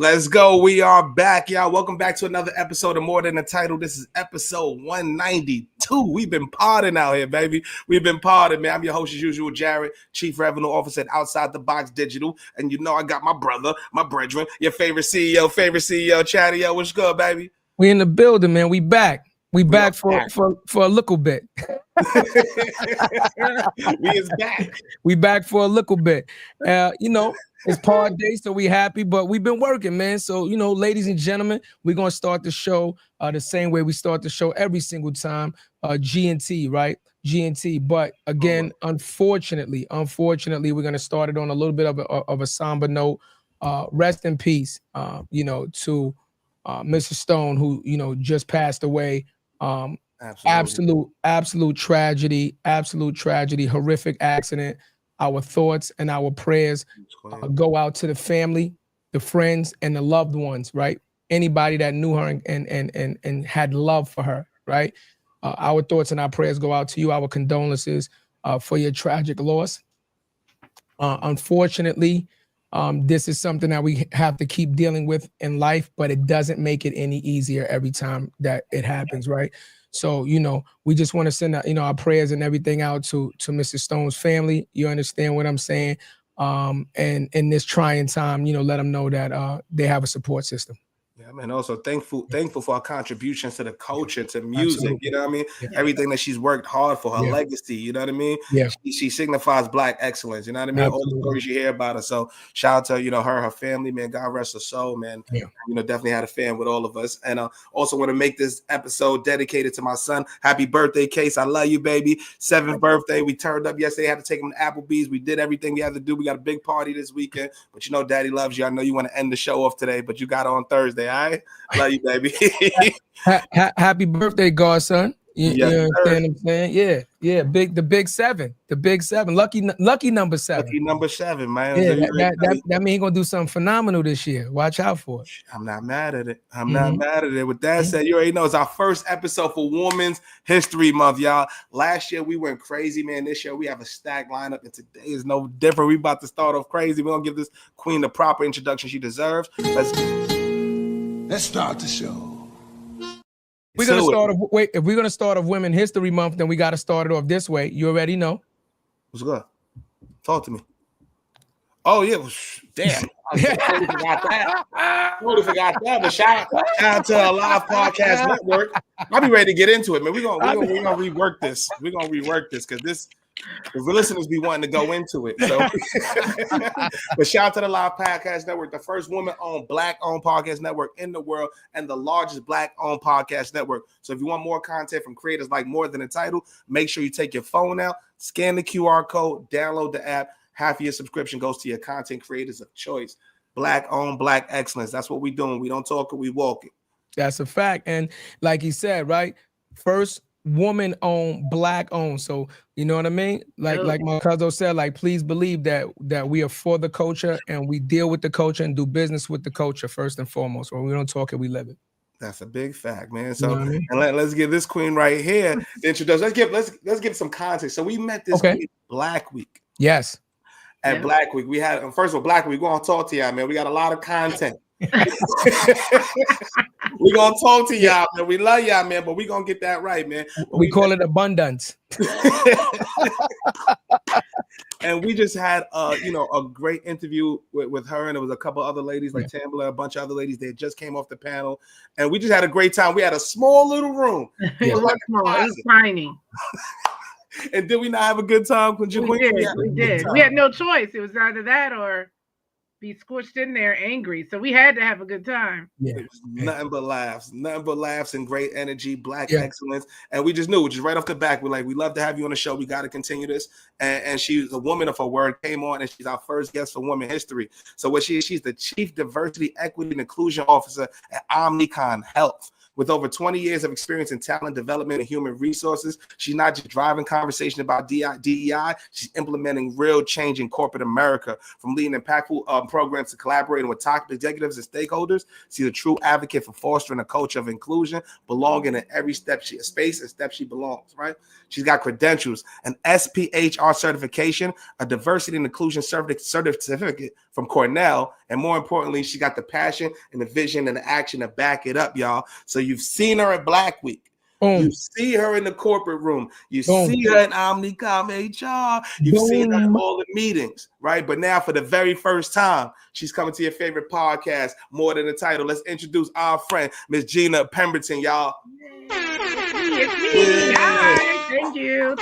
Let's go. We are back, y'all. Welcome back to another episode of More Than a Title. This is episode 192. We've been partying out here, baby. We've been partying, man. I'm your host as usual, Jarrett, Chief Revenue Officer at Outside the Box Digital. And you know I got my brother, my brethren, your favorite CEO, Chadeo. What's good, baby? We in the building, man. We back. We back for a little bit. We is back. We back for a little bit. It's pod day, so we happy, but we've been working, man. So, ladies and gentlemen, we're going to start the show the same way we start the show every single time, G&T, right? G&T. But again, unfortunately, we're going to start it on a little bit of a somber note. Rest in peace, to Mr. Stone, who, just passed away. Absolute tragedy, horrific accident. Our thoughts and our prayers go out to the family, the friends, and the loved ones, right? Anybody that knew her and had love for her, right? Our thoughts and our prayers go out to you. Our condolences for your tragic loss. Unfortunately, this is something that we have to keep dealing with in life, but it doesn't make it any easier every time that it happens, right? So, we just want to send our prayers and everything out to Mr. Stone's family. You understand what I'm saying? And in this trying time, let them know that they have a support system. Yeah, man. Also thankful for our contributions to the culture, to music. Absolutely. You know what I mean? Yeah. Everything that she's worked hard for, her legacy. You know what I mean? Yeah. She signifies Black excellence. You know what I mean? Absolutely. All the stories you hear about her. So shout out to her family, man. God rest her soul, man. Yeah. Definitely had a fan with all of us. And also want to make this episode dedicated to my son. Happy birthday, Case. I love you, baby. 7th birthday. We turned up yesterday. Had to take him to Applebee's. We did everything we had to do. We got a big party this weekend. But Daddy loves you. I know you want to end the show off today, but you got on Thursday. All right, love you, baby. Happy birthday, godson. You understand what I'm saying? Yeah. The big seven. Lucky number 7. Lucky number 7, man. Yeah, that means he's gonna do something phenomenal this year. Watch out for it. I'm not mad at it. Not mad at it. With that said, you already know it's our first episode for Women's History Month, y'all. Last year we went crazy, man. This year we have a stacked lineup, and today is no different. We about to start off crazy. We're gonna give this queen the proper introduction she deserves. Let's start the show. If we're gonna start off Women's History Month, then we gotta start it off this way. You already know. What's good? Talk to me. Oh yeah, damn. I totally forgot that. But shout out to our live podcast network. I'll be ready to get into it, man. We're gonna rework this. We're gonna rework this because the listeners be wanting to go into it. So, but shout out to the Live Podcast Network, the first woman-owned, Black-owned podcast network in the world, and the largest Black-owned podcast network. So, if you want more content from creators like More Than a Title, make sure you take your phone out, scan the QR code, download the app. Half of your subscription goes to your content creators of choice. Black-owned, Black excellence. That's what we're doing. We don't talk it, we walk it. That's a fact. And like he said, right, first woman owned, Black owned. So you know what I mean? Like my cousin said, please believe that we are for the culture and we deal with the culture and do business with the culture first and foremost. When we don't talk it, we live it. That's a big fact, man. So and let's give this queen right here the introduction. Let's give some context. So we met this queen Black Week. Yes. At Black Week. We had first of all, Black Week, we're gonna talk to y'all, man. We got a lot of content. We're gonna talk to y'all, man. We love y'all, man, but we're gonna get that right, man. We call it abundance. And we just had a great interview with her, and there was a couple other ladies like Tambler, a bunch of other ladies that just came off the panel, and we just had a great time. We had a small little room. It was tiny. And did we not have a good time? We did. We had no choice. It was either that or be squished in there angry. So we had to have a good time. Yeah. It was nothing but laughs and great energy, Black excellence. And we just knew, just right off the back, we're like, we love to have you on the show. We got to continue this. And she's a woman of her word, came on, and she's our first guest for Women History. So what she's the Chief Diversity, Equity, and Inclusion Officer at Omnicom Health. With over 20 years of experience in talent development and human resources, she's not just driving conversation about DEI, she's implementing real change in corporate America. From leading impactful programs to collaborating with top executives and stakeholders, she's a true advocate for fostering a culture of inclusion, belonging in every space and step she belongs, right? She's got credentials, an SPHR certification, a diversity and inclusion certificate from Cornell. And more importantly, she got the passion and the vision and the action to back it up, y'all. So you've seen her at Black Week. You see her in the corporate room. You see her in Omnicom HR. You've seen her in all the meetings, right? But now for the very first time, she's coming to your favorite podcast, More Than a Title. Let's introduce our friend, Miss Gena Pemberton, y'all. It's me. Hi. Thank you.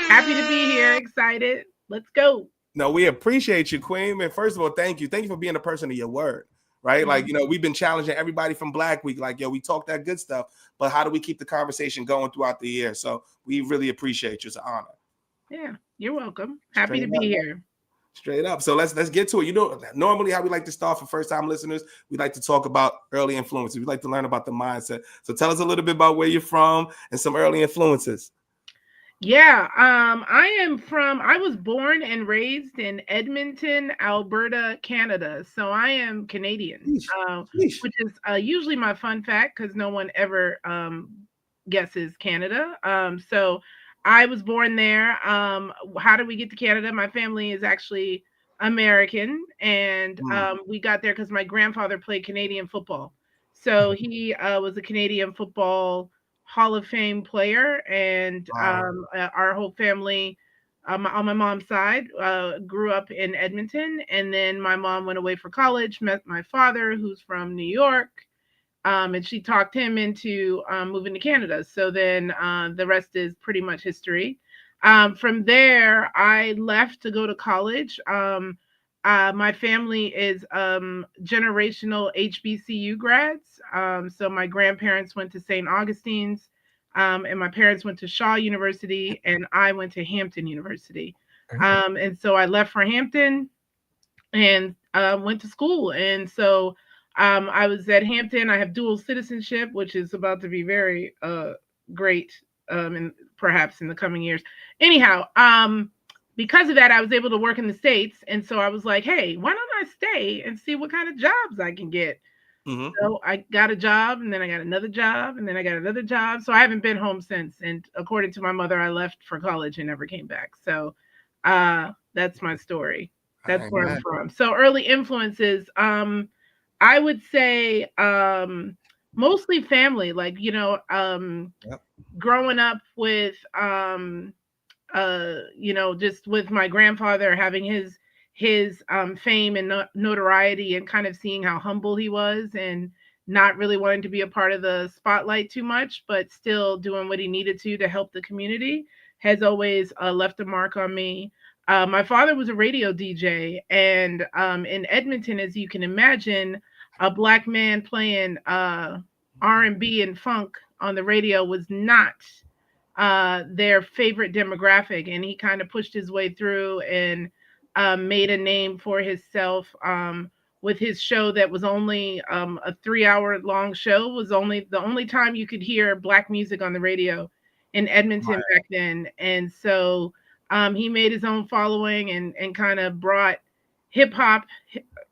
Happy to be here. Excited. Let's go. No, we appreciate you, Queen. Man, first of all, thank you. Thank you for being a person of your word, right? Like, we've been challenging everybody from Black Week. Like, we talk that good stuff, but how do we keep the conversation going throughout the year? So we really appreciate you. It's an honor. Yeah, you're welcome. Happy to be here. Straight up. So let's get to it. Normally how we like to start for first-time listeners, we like to talk about early influences. We like to learn about the mindset. So tell us a little bit about where you're from and some early influences. Yeah, I was born and raised in Edmonton, Alberta, Canada. So I am Canadian, which is usually my fun fact because no one ever guesses Canada. So I was born there. How did we get to Canada? My family is actually American, and we got there because my grandfather played Canadian football. So he was a Canadian football Hall of Fame player, and our whole family on my mom's side grew up in Edmonton, and then my mom went away for college, met my father who's from New York, and she talked him into moving to Canada. So then the rest is pretty much history. From there, I left to go to college. My family is generational HBCU grads. So my grandparents went to St. Augustine's, and my parents went to Shaw University, and I went to Hampton University. And so I left for Hampton and went to school. And so I was at Hampton. I have dual citizenship, which is about to be very great, and perhaps in the coming years. Anyhow, because of that, I was able to work in the States. And so I was like, hey, why don't I stay and see what kind of jobs I can get? So I got a job, and then I got another job, and then I got another job. So I haven't been home since. And according to my mother, I left for college and never came back. So that's my story. That's where I'm from. So early influences, I would say mostly family, like, growing up with, just with my grandfather having his fame and notoriety, and kind of seeing how humble he was and not really wanting to be a part of the spotlight too much, but still doing what he needed to help the community, has always left a mark on me. My father was a radio DJ, and in Edmonton, as you can imagine, a Black man playing R&B and funk on the radio was not their favorite demographic, and he kind of pushed his way through and made a name for himself with his show that was only a 3-hour long show. Was only the only time you could hear Black music on the radio in Edmonton back then. And so he made his own following and kind of brought hip hop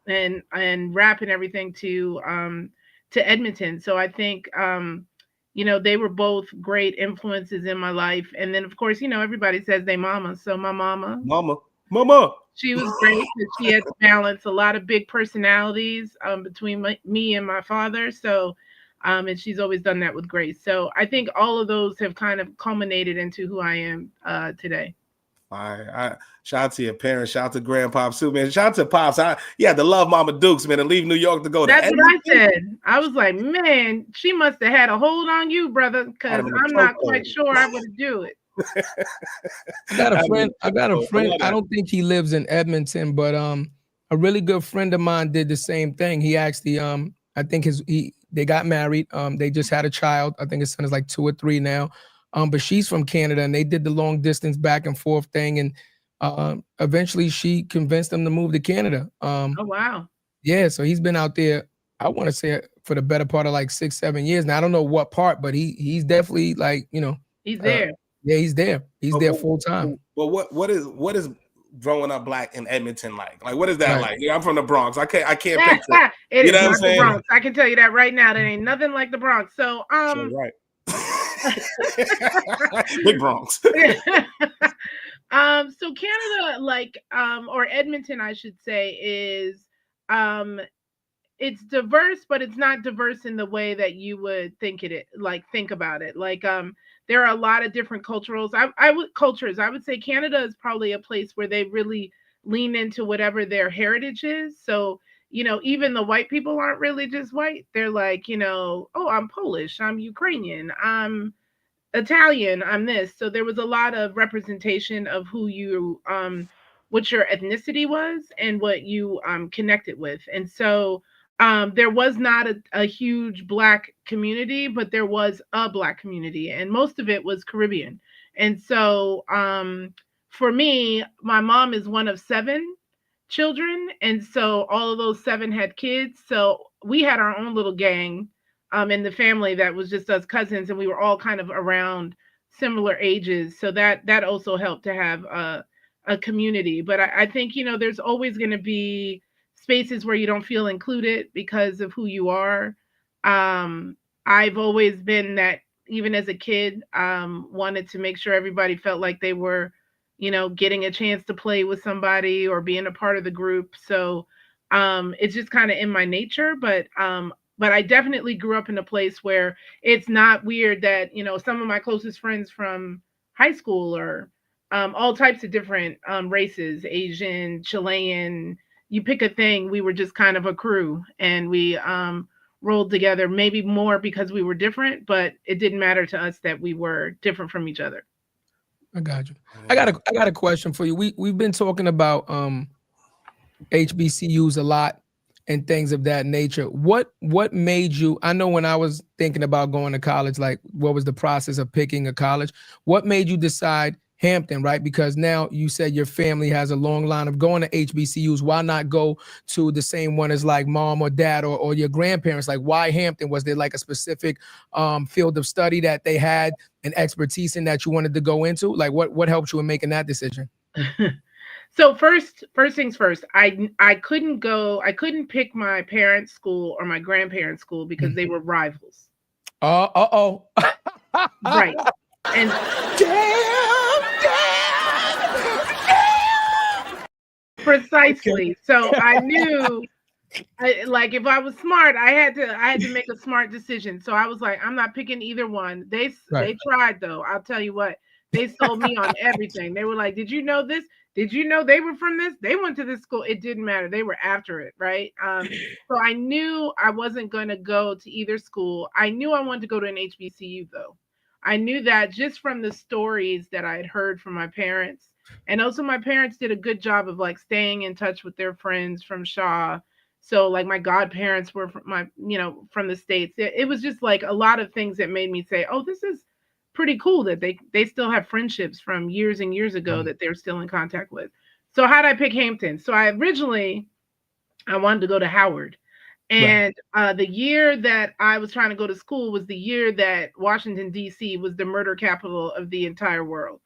and rap and everything to Edmonton. So I think they were both great influences in my life. And then, of course, everybody says they mama. So my mama, she was great because she had to balance a lot of big personalities between me and my father. So, and she's always done that with grace. So I think all of those have kind of culminated into who I am today. All right. Shout out to your parents. Shout out to Grandpa too, man. Shout out to Pops. You had to love Mama Dukes, man, and leave New York to go to Edmonton. That's what I said. I was like, man, she must have had a hold on you, brother, because I'm not quite sure I would do it. I got a friend. I don't think he lives in Edmonton, but a really good friend of mine did the same thing. He actually I think they got married. They just had a child. I think his son is like 2 or 3 now. But she's from Canada, and they did the long distance back and forth thing, and eventually she convinced him to move to Canada. Oh wow. Yeah, so he's been out there, I want to say, for the better part of like 6-7 years. Now I don't know what part, but he's definitely like, he's there. Yeah, he's there. He's there full time. Well, what is growing up Black in Edmonton like? Like, what is that like? Yeah, I'm from the Bronx. I can't picture. It is not the Bronx. I can tell you that right now. There ain't nothing like the Bronx. So right. Big Bronx. So Canada, or Edmonton, I should say, is it's diverse, but it's not diverse in the way that you would think think about it. There are a lot of different cultures. I would say Canada is probably a place where they really lean into whatever their heritage is. So, even the white people aren't really just white. They're like, oh, I'm Polish, I'm Ukrainian, I'm Italian, I'm this. So there was a lot of representation of who you what your ethnicity was and what you connected with. And so there was not a huge Black community, but there was a Black community, and most of it was Caribbean. And so for me, my mom is one of 7 children, and so all of those 7 had kids. So we had our own little gang in the family that was just us cousins, and we were all kind of around similar ages. So that also helped to have a community. But I think, there's always going to be spaces where you don't feel included because of who you are. I've always been that, even as a kid, wanted to make sure everybody felt like they were, getting a chance to play with somebody or being a part of the group. So it's just kind of in my nature, but I definitely grew up in a place where it's not weird that, some of my closest friends from high school are all types of different races, Asian, Chilean, you pick a thing. We were just kind of a crew, and we rolled together, maybe more because we were different, but it didn't matter to us that we were different from each other. I got you. I got a question for you. We've been talking about HBCUs a lot and things of that nature. What made you, I know when I was thinking about going to college, like what was the process of picking a college? What made you decide Hampton, right? Because now you said your family has a long line of going to HBCUs. Why not go to the same one as like mom or dad or your grandparents? Like, why Hampton? Was there like a specific field of study that they had an expertise in that you wanted to go into? Like what helped you in making that decision? So first things first, I couldn't pick my parents' school or my grandparents' school because they were rivals. Right. And precisely. So I knew if I was smart, I had to make a smart decision. So I was like, I'm not picking either one. They tried though. I'll tell you what, they sold me on everything. They were like, did you know this? Did you know they were from this? They went to this school. It didn't matter. They were after it, right? So I knew I wasn't going to go to either school. I knew I wanted to go to an HBCU, though. I knew that just from the stories that I had heard from my parents. And also my parents did a good job of staying in touch with their friends from Shaw. So my godparents were from the States. It was just a lot of things that made me say, oh, this is pretty cool that they still have friendships from years and years ago that they're still in contact with. So how did I pick Hampton? So I wanted to go to Howard. And the year that I was trying to go to school was the year that Washington, D.C. was the murder capital of the entire world.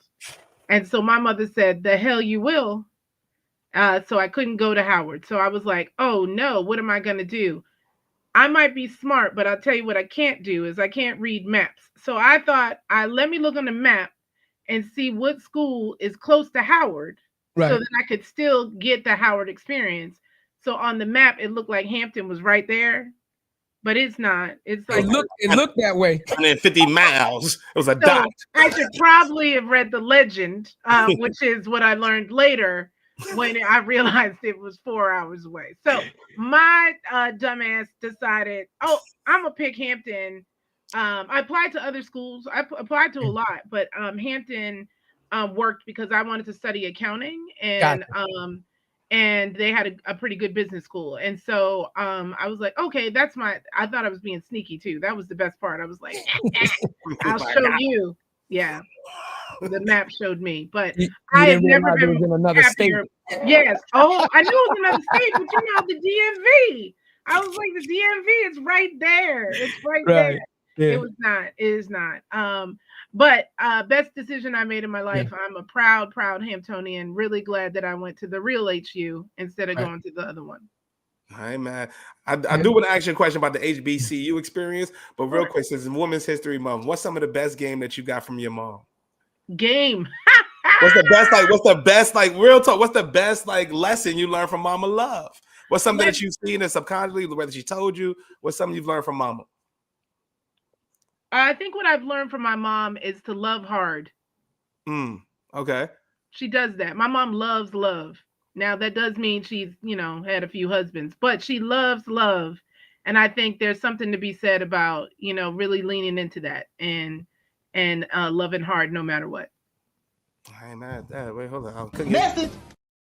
And so my mother said, the hell you will. So I couldn't go to Howard. So I was like, oh no, what am I going to do? I might be smart, but I'll tell you what I can't do is I can't read maps. So I thought, let me look on the map and see what school is close to Howard so that I could still get the Howard experience. So on the map, it looked like Hampton was right there, but it's not. It's it looked that way. 150 miles. It was a dot. I should probably have read the legend, which is what I learned later when I realized it was 4 hours away. So my dumbass decided, oh, I'm gonna pick Hampton. I applied to other schools. I applied to a lot, but Hampton worked because I wanted to study accounting, and and they had a pretty good business school. And so I was like, okay, I thought I was being sneaky too. That was the best part. I was like, I'll show you. Yeah. The map showed me, but I had never been in another state. Yes. Oh, I knew it was another state, but the DMV. I was like, the DMV is right there. It's right there. Yeah. It was not. It is not. But best decision I made in my life. Yeah. I'm a proud Hamptonian. Really glad that I went to the real HU instead of going to the other one. Hi, man. I do want to ask you a question about the HBCU experience, but real quick, since it's Women's History Month, what's some of the best game that you got from your mom? Game. What's the best real talk? What's the best lesson you learned from Mama Love? What's something that you've seen and subconsciously, whether she told you, what's something you've learned from Mama? I think what I've learned from my mom is to love hard. Okay. She does that. My mom loves love. Now that does mean she's, had a few husbands, but she loves love. And I think there's something to be said about, really leaning into that and loving hard no matter what. I ain't mad at that. Wait, hold on. I couldn't get to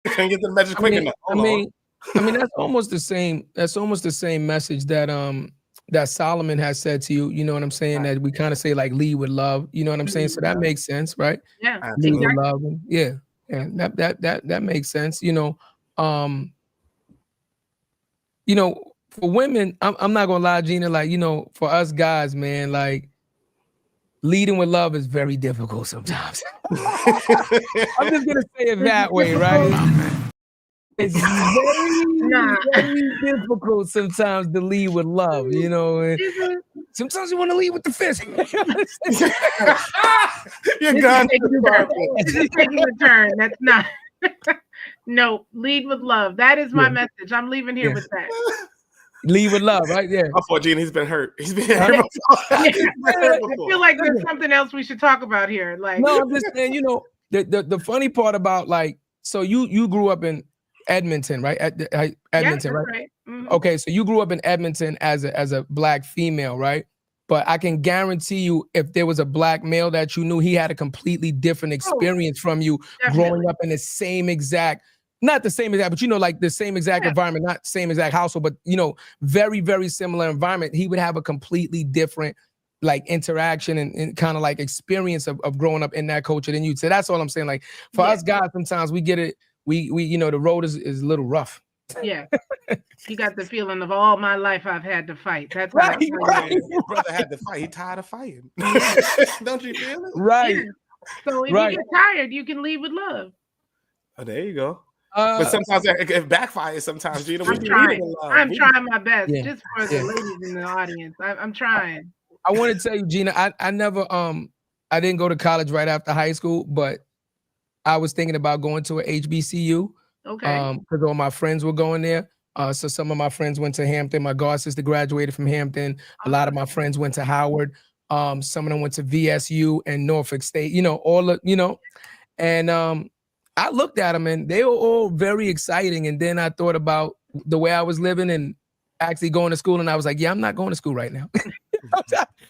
the message quick enough. I mean, that's almost the same. That's almost the same message that Solomon has said to you. You know what I'm saying? That we kind of say lead with love. You know what I'm saying? So that makes sense, right? Yeah. Lead with love. Yeah. And that makes sense. For women, I'm not gonna lie, Gina. For us guys, man, leading with love is very difficult sometimes. I'm just gonna say it that way, right? It's very difficult sometimes to lead with love, Sometimes you want to lead with the fist. You're gone. This is taking a turn. That's not. No, lead with love. That is my message. I'm leaving here with that. Lead with love, right? Yeah. I thought Gene, he's been hurt. He's been hurt before. I feel like there's something else we should talk about here. No, I'm just saying, the funny part about so you grew up in Edmonton, right? Edmonton, right? Mm-hmm. Okay, so you grew up in Edmonton as a Black female, right? But I can guarantee you, if there was a Black male that you knew, he had a completely different experience from you growing up in the same exact, not the same exact, but the same exact environment, not same exact household, but very, very similar environment. He would have a completely different interaction and kind of experience of growing up in that culture than you. So that's all I'm saying. For us guys, sometimes we get it. We the road is a little rough. Yeah. He got the feeling of all my life I've had to fight. That's right. Your brother had to fight. He tired of fighting. Don't you feel it? Right. Yeah. So if you get tired, you can lead with love. Oh, there you go. But sometimes it backfires. Sometimes, Gina. I'm trying my best, just for the ladies in the audience. I'm trying. I want to tell you, Gina, I never I didn't go to college right after high school, but I was thinking about going to a HBCU. Okay. Because all my friends were going there. So some of my friends went to Hampton. My god sister graduated from Hampton. A lot of my friends went to Howard. Some of them went to VSU and Norfolk State. And I looked at them and they were all very exciting. And then I thought about the way I was living and actually going to school, and I was like, I'm not going to school right now.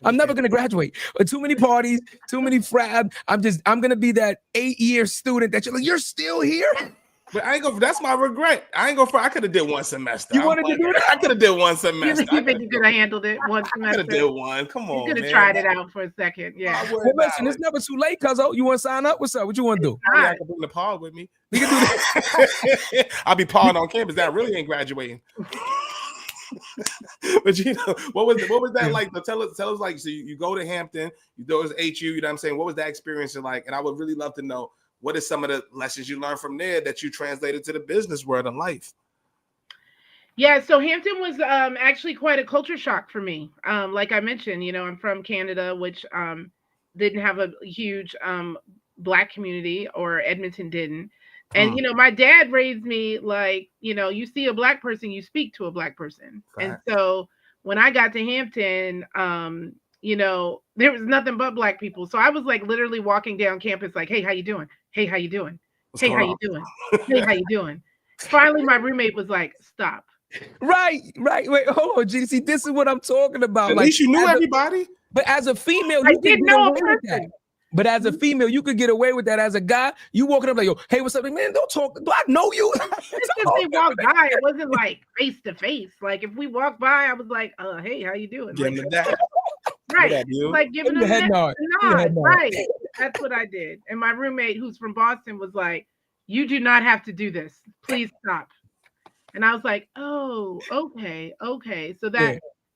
I'm never gonna graduate. Too many parties, too many frat. I'm gonna be that 8-year student that you're still here. But I ain't go. That's my regret. I ain't go for. I could have did one semester. You wanted to do that? I could have did one semester. You think you could have handled it one semester? I could have did one. Come on, you could have tried it out for a second. Yeah. Well, listen, it's never too late, cuz. You want to sign up? What's up? What you want to do? I can bring the pod with me. We can do that. I'll be parring on campus. That really ain't graduating. But what was that like? Tell us so you go to Hampton, you go to HU, you know what I'm saying? What was that experience like? And I would really love to know what are some of the lessons you learned from there that you translated to the business world and life? Yeah, so Hampton was actually quite a culture shock for me. Like I mentioned, I'm from Canada, which didn't have a huge Black community, or Edmonton didn't. And, my dad raised me like, you see a Black person, you speak to a Black person. Right. And so when I got to Hampton, there was nothing but Black people. So I was like literally walking down campus like, hey, how you doing? Hey, how you doing? Hey, how you doing? Hey, how you doing? Finally, my roommate was like, stop. Right. Wait, hold on, GC. This is what I'm talking about. At least you knew everybody. But as a female, I didn't know a person. But as a female, you could get away with that. As a guy, you walking up like, yo, hey, what's up? Man, don't talk. Do I know you? Just if they walked by, it wasn't like face to face. Like if we walked by, I was like, hey, how you doing? Give him that. Right. Like giving them a head nod. Right. That's what I did. And my roommate, who's from Boston, was like, you do not have to do this. Please stop. And I was like, oh, okay. So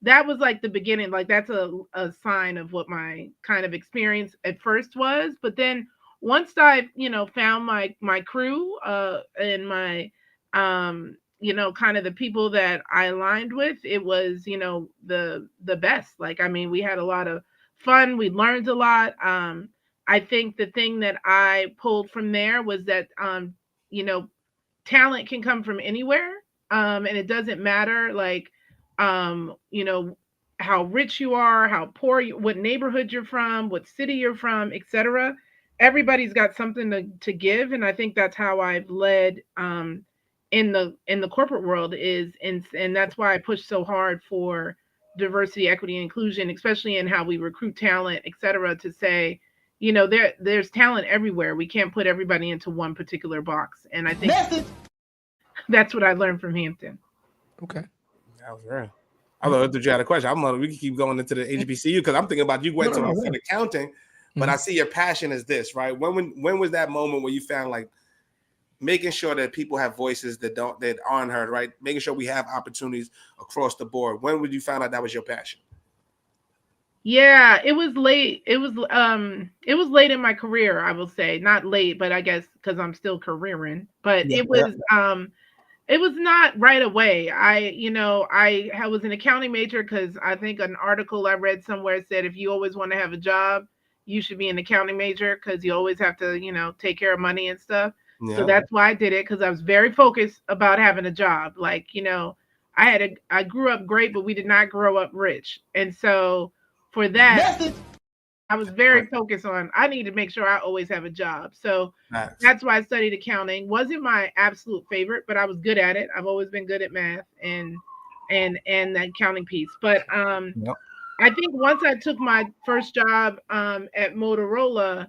that was like the beginning. Like that's a sign of what my kind of experience at first was. But then once I, found my crew and my, kind of the people that I aligned with, it was, the best. Like, I mean, we had a lot of fun. We learned a lot. I think the thing that I pulled from there was that, you know, talent can come from anywhere. And it doesn't matter, like, you know, how rich you are, how poor you, what neighborhood you're from, what city you're from, etc. Everybody's got something to give. And I think that's how I've led in the corporate world and that's why I push so hard for diversity, equity, and inclusion, especially in how we recruit talent, etc., to say, you know, there's talent everywhere. We can't put everybody into one particular box. And I think that's what I learned from Hampton. Okay. That was real. I thought you had a question. We can keep going into the HBCU because I'm thinking about you went to accounting, but I see your passion is this, right? When was that moment where you found like making sure that people have voices that aren't heard, right? Making sure we have opportunities across the board. When would you find out that was your passion? Yeah, it was late. It was late in my career, I will say. Not late, but I guess because I'm still careering. But it was not right away. I was an accounting major because I think an article I read somewhere said if you always want to have a job, you should be an accounting major because you always have to, you know, take care of money and stuff. Yeah. So that's why I did it, because I was very focused about having a job. Like, you know, I grew up great, but we did not grow up rich. And so for that, I was very focused on, I need to make sure I always have a job. So that's why I studied accounting. Wasn't my absolute favorite, but I was good at it. I've always been good at math and the accounting piece. But I think once I took my first job at Motorola,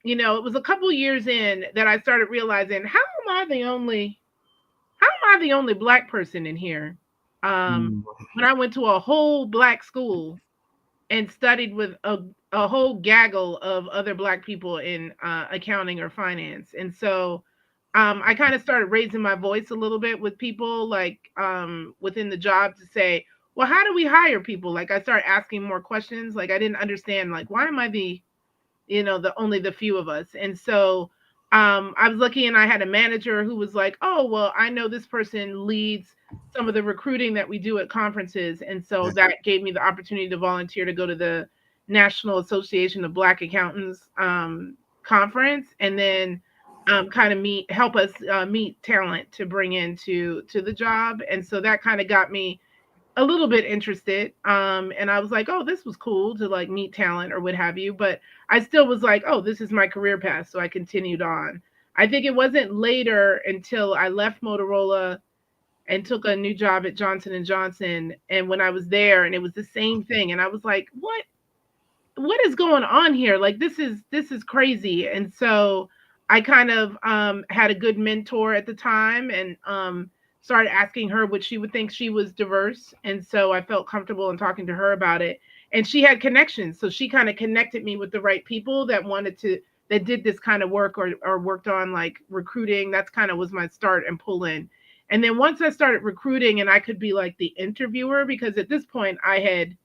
you know, it was a couple years in that I started realizing, how am I the only Black person in here? When I went to a whole Black school and studied with a whole gaggle of other Black people in accounting or finance. And so I kind of started raising my voice a little bit with people, like within the job, to say, well, how do we hire people? Like, I started asking more questions. Like, I didn't understand, like, why am I only the few of us? And so I was lucky, and I had a manager who was like, oh, well, I know this person leads some of the recruiting that we do at conferences. And so that gave me the opportunity to volunteer to go to the National Association of Black Accountants conference, and then kind of help us meet talent to bring into the job. And so that kind of got me a little bit interested. And I was like, oh, this was cool to like meet talent or what have you. But I still was like, oh, this is my career path. So I continued on. I think it wasn't later until I left Motorola and took a new job at Johnson Johnson. And when I was there, and it was the same thing. And I was like, what is going on here? Like, this is crazy. And so I kind of had a good mentor at the time, and started asking her what she would think she was diverse. And so I felt comfortable in talking to her about it. And she had connections. So she kind of connected me with the right people that did this kind of work or worked on like recruiting. That's kind of was my start and pull in. And then once I started recruiting, and I could be like the interviewer, because at this point I had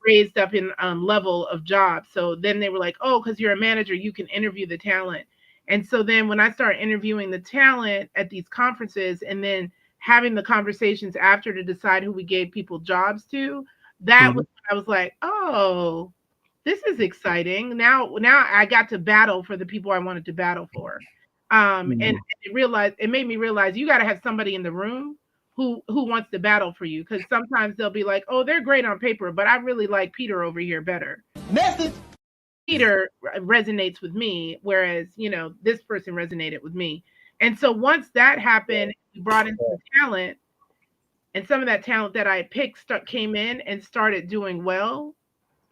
raised up in level of job. So then they were like, oh, because you're a manager, you can interview the talent. And so then when I started interviewing the talent at these conferences, and then having the conversations after to decide who we gave people jobs to, that was when I was like, oh, this is exciting. Now I got to battle for the people I wanted to battle for. And it made me realize you got to have somebody in the room who wants to battle for you. Because sometimes they'll be like, oh, they're great on paper, but I really like Peter over here better. Peter resonates with me, whereas, you know, this person resonated with me. And so once that happened, we brought in some talent, and some of that talent that I picked came in and started doing well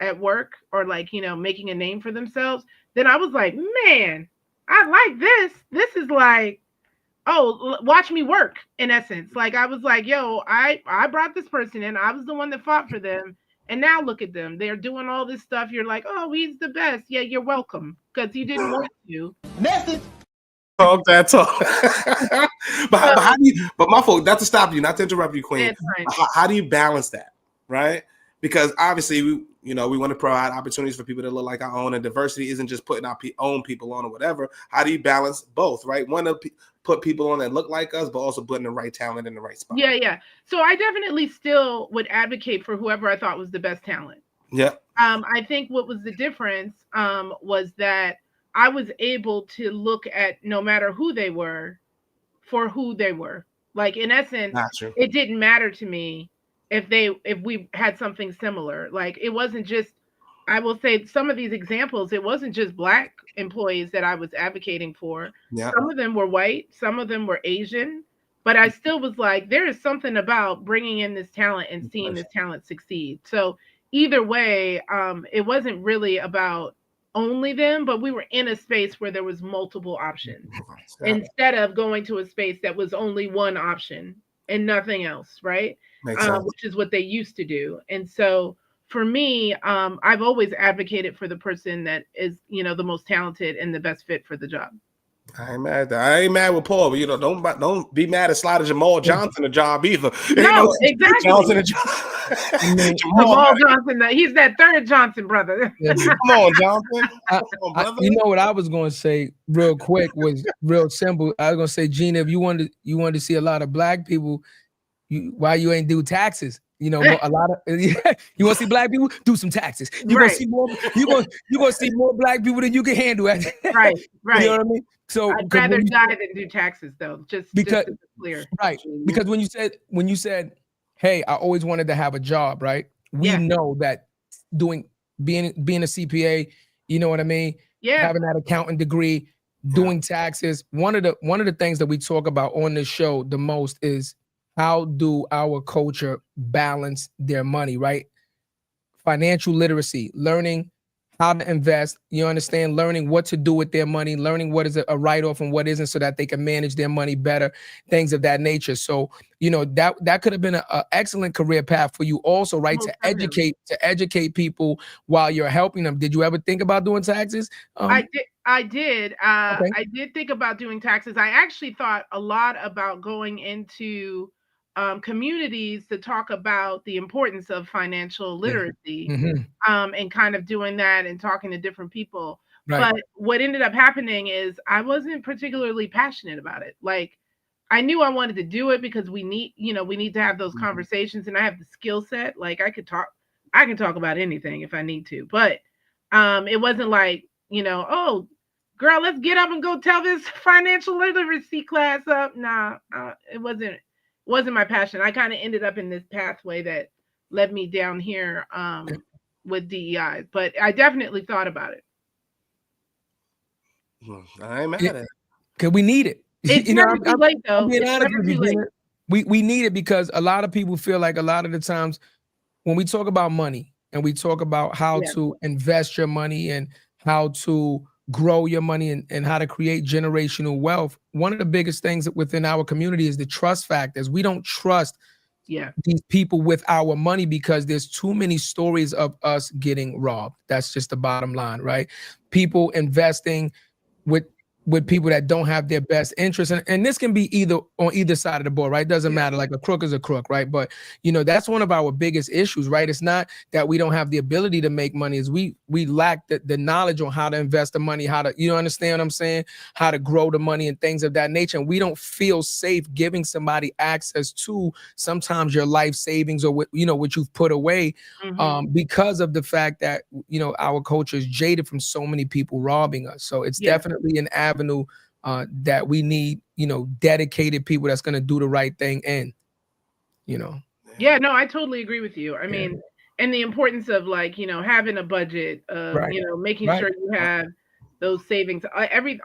at work, or like, you know, making a name for themselves. Then I was like, man, I like this. This is like, oh, watch me work, in essence. Like, I was like, yo, I brought this person in. I was the one that fought for them. And now look at them. They're doing all this stuff. You're like, oh, he's the best. Yeah, you're welcome. Because you didn't want to. Message. Talk that talk. But how do you, but my fault, not to stop you, not to interrupt you, Queen. How do you balance that? Right? Because obviously we want to provide opportunities for people that look like our own, and diversity isn't just putting our own people on or whatever. How do you balance both, right? Want to put people on that look like us, but also putting the right talent in the right spot. Yeah. So I definitely still would advocate for whoever I thought was the best talent. Yeah. I think what was the difference was that I was able to look at no matter who they were for who they were. Like in essence, it didn't matter to me if we had something similar. Like it wasn't just, I will say some of these examples, it wasn't just Black employees that I was advocating for. Yeah. Some of them were white, some of them were Asian, but I still was like, there is something about bringing in this talent and seeing this talent succeed. So either way, it wasn't really about only them, but we were in a space where there was multiple options instead of going to a space that was only one option and nothing else, right? Which is what they used to do. And so for me, I've always advocated for the person that is, the most talented and the best fit for the job. I ain't mad with Paul, but don't be mad at sliding Jamal Johnson a job either. No, exactly. Johnson Jamal Johnson, he's that third Johnson brother. Come on, Johnson. You know what I was going to say real quick was real simple. I was going to say, Gena, if you wanted to see a lot of Black people, why you ain't do taxes? A lot of you want to see Black people do some taxes. You gonna see more. You gonna see more Black people than you can handle. Right. You know what I mean? So I'd rather die than do taxes, though. Just to be clear. Right. Because when you said, hey, I always wanted to have a job, right? We know that being a CPA, you know what I mean? Yeah. Having that accounting degree, doing taxes. One of the things that we talk about on this show the most is how do our culture balance their money, right? Financial literacy, learning how to invest, learning what to do with their money, learning what is a write-off and what isn't so that they can manage their money better, things of that nature. So, that could have been an excellent career path for you also, right? To educate people while you're helping them. Did you ever think about doing taxes? I did. I did think about doing taxes. I actually thought a lot about going into communities to talk about the importance of financial literacy, and kind of doing that and talking to different people. Right. But what ended up happening is I wasn't particularly passionate about it. Like I knew I wanted to do it because we need to have those conversations, and I have the skill set. Like I can talk about anything if I need to, but it wasn't like, oh girl, let's get up and go tell this financial literacy class up. Nah, it wasn't my passion. I kind of ended up in this pathway that led me down here with DEI, but I definitely thought about it. I ain't mad at it. Because we need it. It's never too late, though. I'm being honest with you, we need it because a lot of people feel like a lot of the times when we talk about money and we talk about how to invest your money and how to grow your money and how to create generational wealth, one of the biggest things within our community is the trust factors. We don't trust these people with our money because there's too many stories of us getting robbed. That's just the bottom line, right? People investing with people that don't have their best interests. And this can be on either side of the board, right? Doesn't matter. Like a crook is a crook, right? But, that's one of our biggest issues, right? It's not that we don't have the ability to make money. Is we lack the knowledge on how to invest the money, how to, understand what I'm saying? How to grow the money and things of that nature. And we don't feel safe giving somebody access to sometimes your life savings or what you've put away because of the fact that, our culture is jaded from so many people robbing us. So it's definitely an avenue that we need, dedicated people that's going to do the right thing and, Yeah, no, I totally agree with you. I mean, and the importance of having a budget, making sure you have those savings,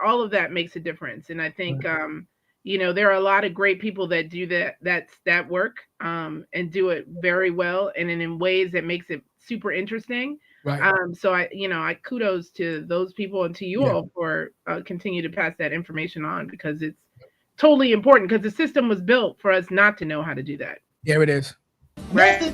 all of that makes a difference. And I think, there are a lot of great people that do that work and do it very well and in ways that makes it super interesting. Right. So I kudos to those people and to you all for continue to pass that information on because it's totally important because the system was built for us not to know how to do that. There it is. Right.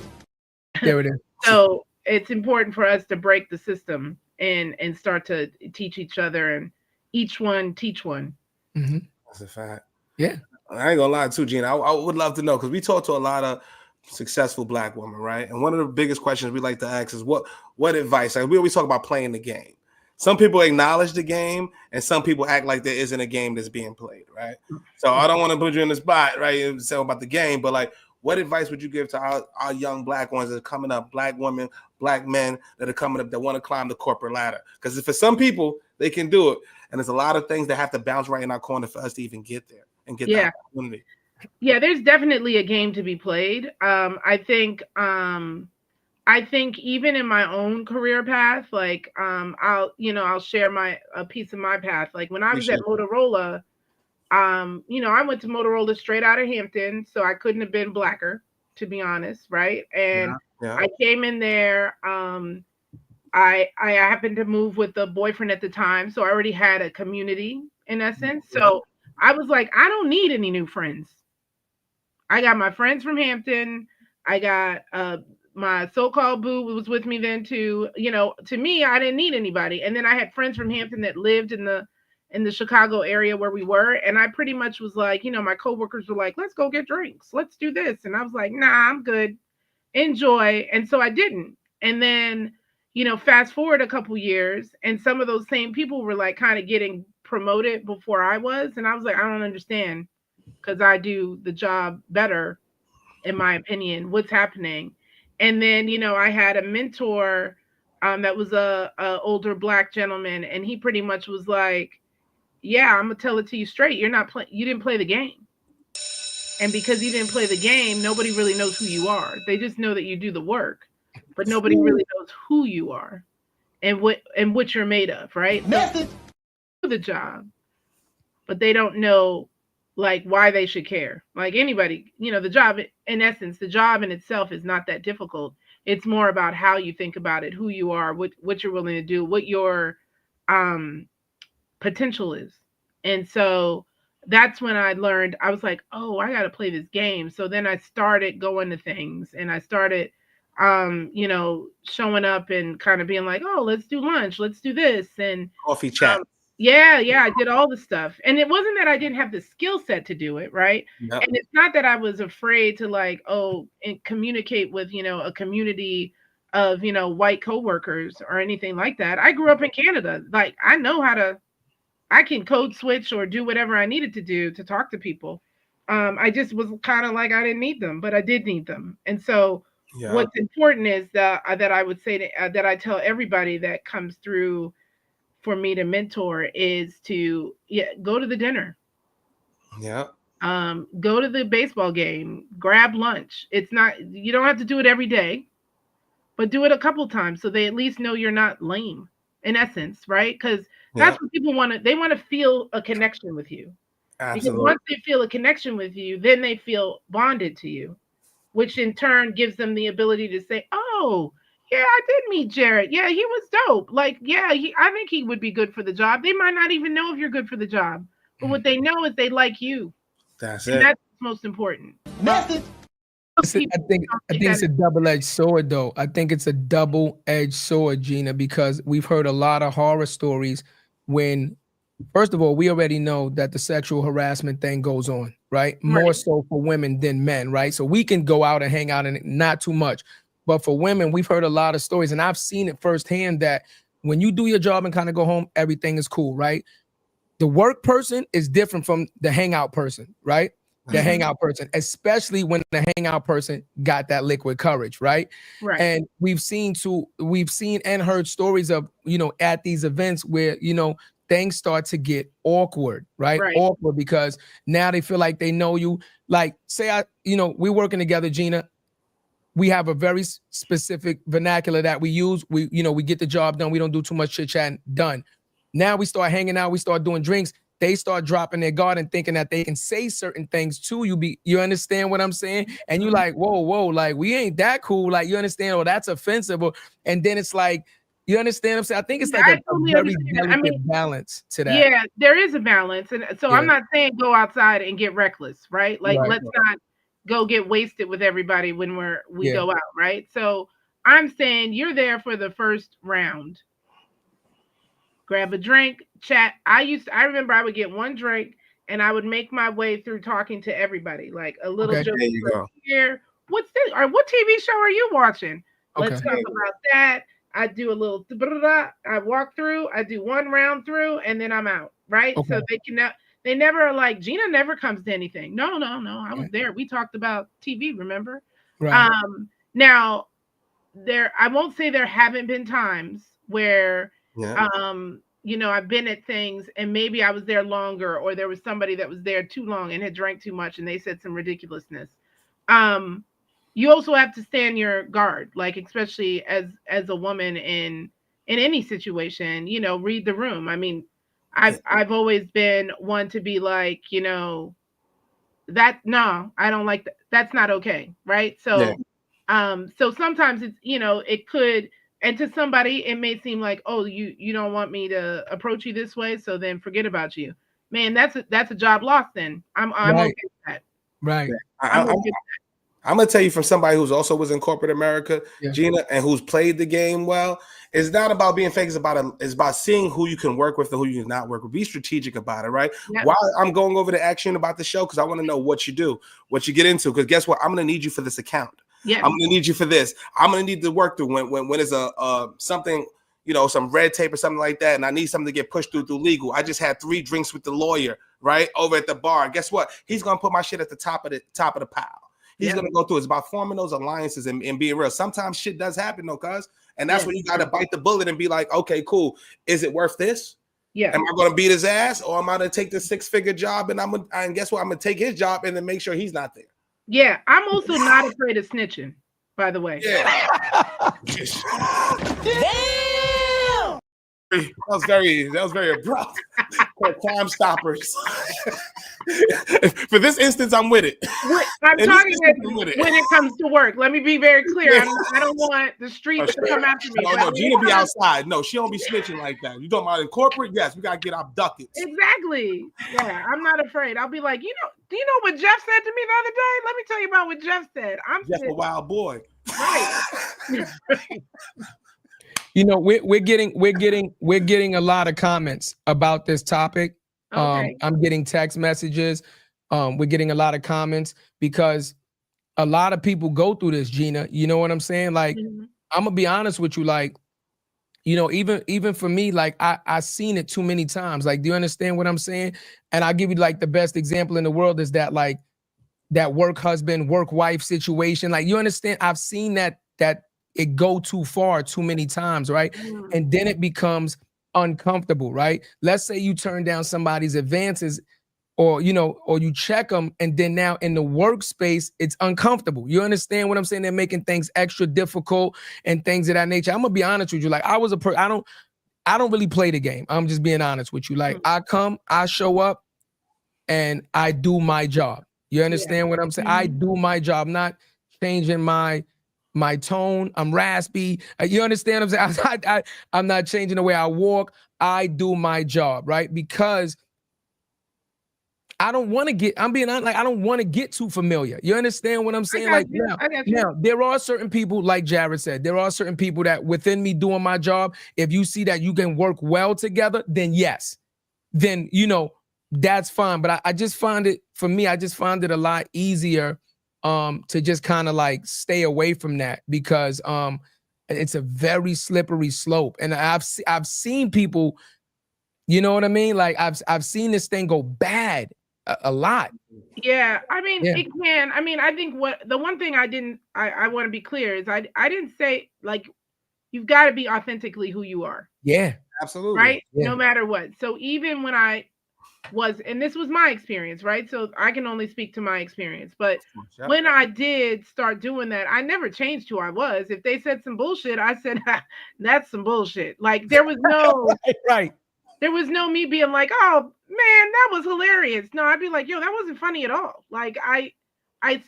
There it is. So it's important for us to break the system and start to teach each other and each one teach one. Mm-hmm. That's a fact. Yeah. I ain't gonna lie too, Gena. I would love to know because we talk to a lot of successful Black women, right? And one of the biggest questions we like to ask is what advice? Like we always talk about playing the game. Some people acknowledge the game, and some people act like there isn't a game that's being played, right? So I don't want to put you in the spot, right? And say about the game, but like, What advice would you give to our young black ones that are coming up, black women, black men that are coming up that want to climb the corporate ladder? Because for some people, they can do it. And there's a lot of things that have to bounce right in our corner for us to even get there and get the opportunity. Yeah, there's definitely a game to be played. I think even in my own career path, like I'll share a piece of my path. Like when I was at Motorola, I went to Motorola straight out of Hampton, so I couldn't have been blacker, to be honest, right? And I came in there. I happened to move with a boyfriend at the time, so I already had a community in essence. So I was like, I don't need any new friends. I got my friends from Hampton. I got my so-called boo was with me then too. To me, I didn't need anybody. And then I had friends from Hampton that lived in the Chicago area where we were. And I pretty much was like, my coworkers were like, let's go get drinks. Let's do this. And I was like, nah, I'm good. Enjoy. And so I didn't. And then, fast forward a couple years, and some of those same people were like kind of getting promoted before I was. And I was like, I don't understand, because I do the job better, in my opinion. What's happening? And then, I had a mentor that was a older black gentleman, and he pretty much was like, yeah, I'm gonna tell it to you straight. You didn't play the game. And because you didn't play the game, nobody really knows who you are. They just know that you do the work, but nobody really knows who you are and what you're made of, right? Method. So, the job, but they don't know like why they should care. Like anybody, the job, in essence, the job in itself is not that difficult. It's more about how you think about it, who you are, what you're willing to do, what your potential is. And so that's when I learned, I was like, oh, I got to play this game. So then I started going to things, and I started, showing up and kind of being like, oh, let's do lunch. Let's do this. And coffee chat. Yeah, I did all the stuff. And it wasn't that I didn't have the skill set to do it, right? Yep. And it's not that I was afraid to like, and communicate with, a community of, white coworkers or anything like that. I grew up in Canada. Like I can code switch or do whatever I needed to do to talk to people. I just was kind of like, I didn't need them, but I did need them. And so what's important is that I would say that I tell everybody that comes through for me to mentor is to go to the dinner. Yeah. Go to the baseball game, grab lunch. You don't have to do it every day, but do it a couple times so they at least know you're not lame, in essence, right? Because that's what people want to, they want to feel a connection with you. Absolutely. Because once they feel a connection with you, then they feel bonded to you, which in turn gives them the ability to say, oh, yeah, I did meet Jarrett. Yeah, he was dope. Like, yeah, I think he would be good for the job. They might not even know if you're good for the job, but what they know is they like you. That's it. That's most important. Method. I think it's a double-edged sword, though. I think it's a double-edged sword, Gena, because we've heard a lot of horror stories when, first of all, we already know that the sexual harassment thing goes on, right? More so for women than men, right? So we can go out and hang out and not too much. But for women, we've heard a lot of stories, and I've seen it firsthand that when you do your job and kind of go home, everything is cool, right? The work person is different from the hangout person, right? The hangout person, especially when the hangout person got that liquid courage, right? Right. And we've seen and heard stories of, at these events where, things start to get awkward, right? Awkward because now they feel like they know you. Like, say we're working together, Gena. We have a very specific vernacular that we use. We get the job done. We don't do too much chit chat. Done. Now we start hanging out. We start doing drinks. They start dropping their guard and thinking that they can say certain things to you. You understand what I'm saying? And you like, whoa, like we ain't that cool. Like you understand? Or that's offensive. And then it's like, you understand what I'm saying? I think it's like a very delicate balance to that. Yeah, there is a balance. And so I'm not saying go outside and get reckless, right? Like let's not go get wasted with everybody when we go out, right? So I'm saying you're there for the first round. Grab a drink, chat. I remember I would get one drink and I would make my way through talking to everybody, like a little joke here. What's this? Or what TV show are you watching? Let's talk about that. I do a little, I walk through, I do one round through, and then I'm out, right? So they never are like, Gena never comes to anything. No. I was there. We talked about TV, remember? Right. Now I won't say there haven't been times where I've been at things and maybe I was there longer, or there was somebody that was there too long and had drank too much and they said some ridiculousness. You also have to stand your guard, like especially as a woman in any situation, read the room. I mean, I've always been one to be like, that no, I don't like that. That's not okay, right? So so sometimes it's, it could, and to somebody it may seem like, oh, you don't want me to approach you this way, so then forget about you. Man, that's a job lost then. I'm okay with that. Right. I'm gonna tell you, from somebody who's also was in corporate America, Gena, and who's played the game well. It's not about being fake. It's about seeing who you can work with and who you cannot work with. Be strategic about it, right? Yep. While I'm going over the action about the show, because I want to know what you do, what you get into. Because guess what? I'm gonna need you for this account. Yeah. I'm gonna need you for this. I'm gonna need to work through when it's something, some red tape or something like that, and I need something to get pushed through legal. I just had 3 drinks with the lawyer, right, over at the bar. Guess what? He's gonna put my shit at the top of the pile. He's going to go through. It's about forming those alliances and being real. Sometimes shit does happen, though, cuz. And that's when you got to bite the bullet and be like, okay, cool. Is it worth this? Yeah. Am I going to beat his ass, or am I going to take this 6-figure job and guess what? I'm going to take his job and then make sure he's not there. Yeah. I'm also not afraid of snitching, by the way. Yeah. That was very abrupt. Crime Stoppers. For this instance, I'm with it. I'm talking when it comes to work. Let me be very clear. I don't want the streets to come after me. No, Gena be outside. No, she don't be snitching like that. You talking about in corporate? Yes, we gotta get abducted. Exactly. Yeah, I'm not afraid. I'll be like, do you know what Jeff said to me the other day? Let me tell you about what Jeff said. Jeff a wild boy. Right. We're getting a lot of comments about this topic. Okay. I'm getting text messages. We're getting a lot of comments because a lot of people go through this, Gena. You know what I'm saying? Like, I'm gonna be honest with you. Like, even for me, like I've seen it too many times. Like, do you understand what I'm saying? And I'll give you like the best example in the world is that like that work husband, work wife situation. Like, you understand? I've seen that it go too far too many times, right? And then it becomes uncomfortable, right? Let's say you turn down somebody's advances or you check them, and then now in the workspace, it's uncomfortable. You understand what I'm saying? They're making things extra difficult and things of that nature. I'm gonna be honest with you. Like, I don't really play the game. I'm just being honest with you. Like, I show up and I do my job. You understand what I'm saying? I do my job, not changing my tone. I'm raspy. You understand what I'm saying? I'm not changing the way I walk. I do my job, right? Because I don't want to get, I'm being honest, like, I don't want to get too familiar. You understand what I'm saying? Like, now, there are certain people, like Jarrett said, there are certain people that within me doing my job, if you see that you can work well together, then yes. Then, that's fine. But I just find it, for me, I just find it a lot easier to just kind of like stay away from that, because it's a very slippery slope. And I've seen people, you know what I mean? Like, I've seen this thing go bad a lot. Yeah, I mean, it can. I mean, I think the one thing I want to be clear is I didn't say, like, you've got to be authentically who you are. Yeah, absolutely. Right? Yeah. No matter what. So even when I was, and this was my experience, right? So I can only speak to my experience. But when I did start doing that, I never changed who I was. If they said some bullshit, I said, that's some bullshit. Like, there was no right. There was no me being like, oh man, that was hilarious. No, I'd be like, yo, that wasn't funny at all. Like, I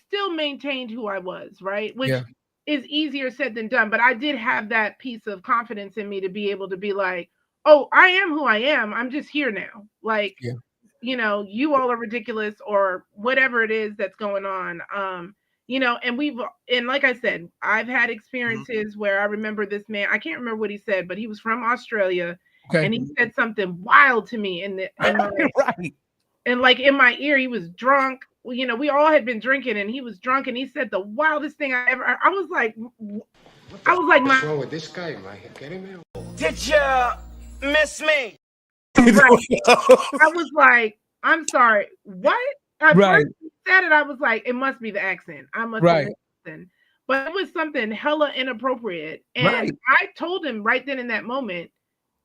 still maintained who I was, right? Which is easier said than done. But I did have that piece of confidence in me to be able to be like, oh, I am who I am. I'm just here now. Like, you all are ridiculous, or whatever it is that's going on. And like I said, I've had experiences where I remember this man, I can't remember what he said, but he was from Australia. Okay. And he said something wild to me right. And like in my ear, he was drunk. We all had been drinking, and he was drunk, and he said the wildest thing I ever. I was like, what's wrong with this guy? Am I getting him? Did you miss me? Right. I was like, I'm sorry. What? At Right. first he said it, I was like, it must be the accent. I must Right. have listened. But it was something hella inappropriate. And Right. I told him right then in that moment,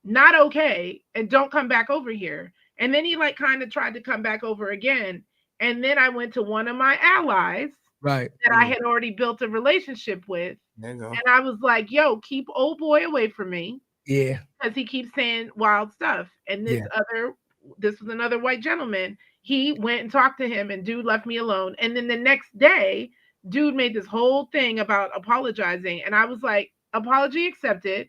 not okay, and don't come back over here. And then he like kind of tried to come back over again. And then I went to one of my allies Right. that I had already built a relationship with. There you go. And I was like, yo, keep old boy away from me. Yeah. Because he keeps saying wild stuff. And this was another white gentleman. He went and talked to him, and dude left me alone. And then the next day, dude made this whole thing about apologizing. And I was like, apology accepted.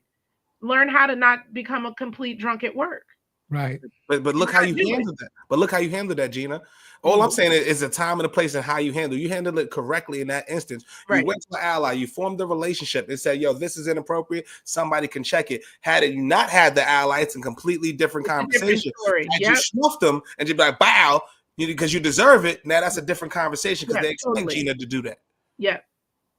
Learn how to not become a complete drunk at work. Right. But look how you handled that. But look how you handled that, Gena. All I'm saying is a time and a place and how you handle. You handled it correctly in that instance. Right. You went to an ally, you formed a relationship and said, yo, this is inappropriate. Somebody can check it. Had it not had the ally, it's a completely different conversation. And you snuffed them and you'd be like, bow, because you deserve it. Now that's a different conversation because they expect Gena to do that. Yeah.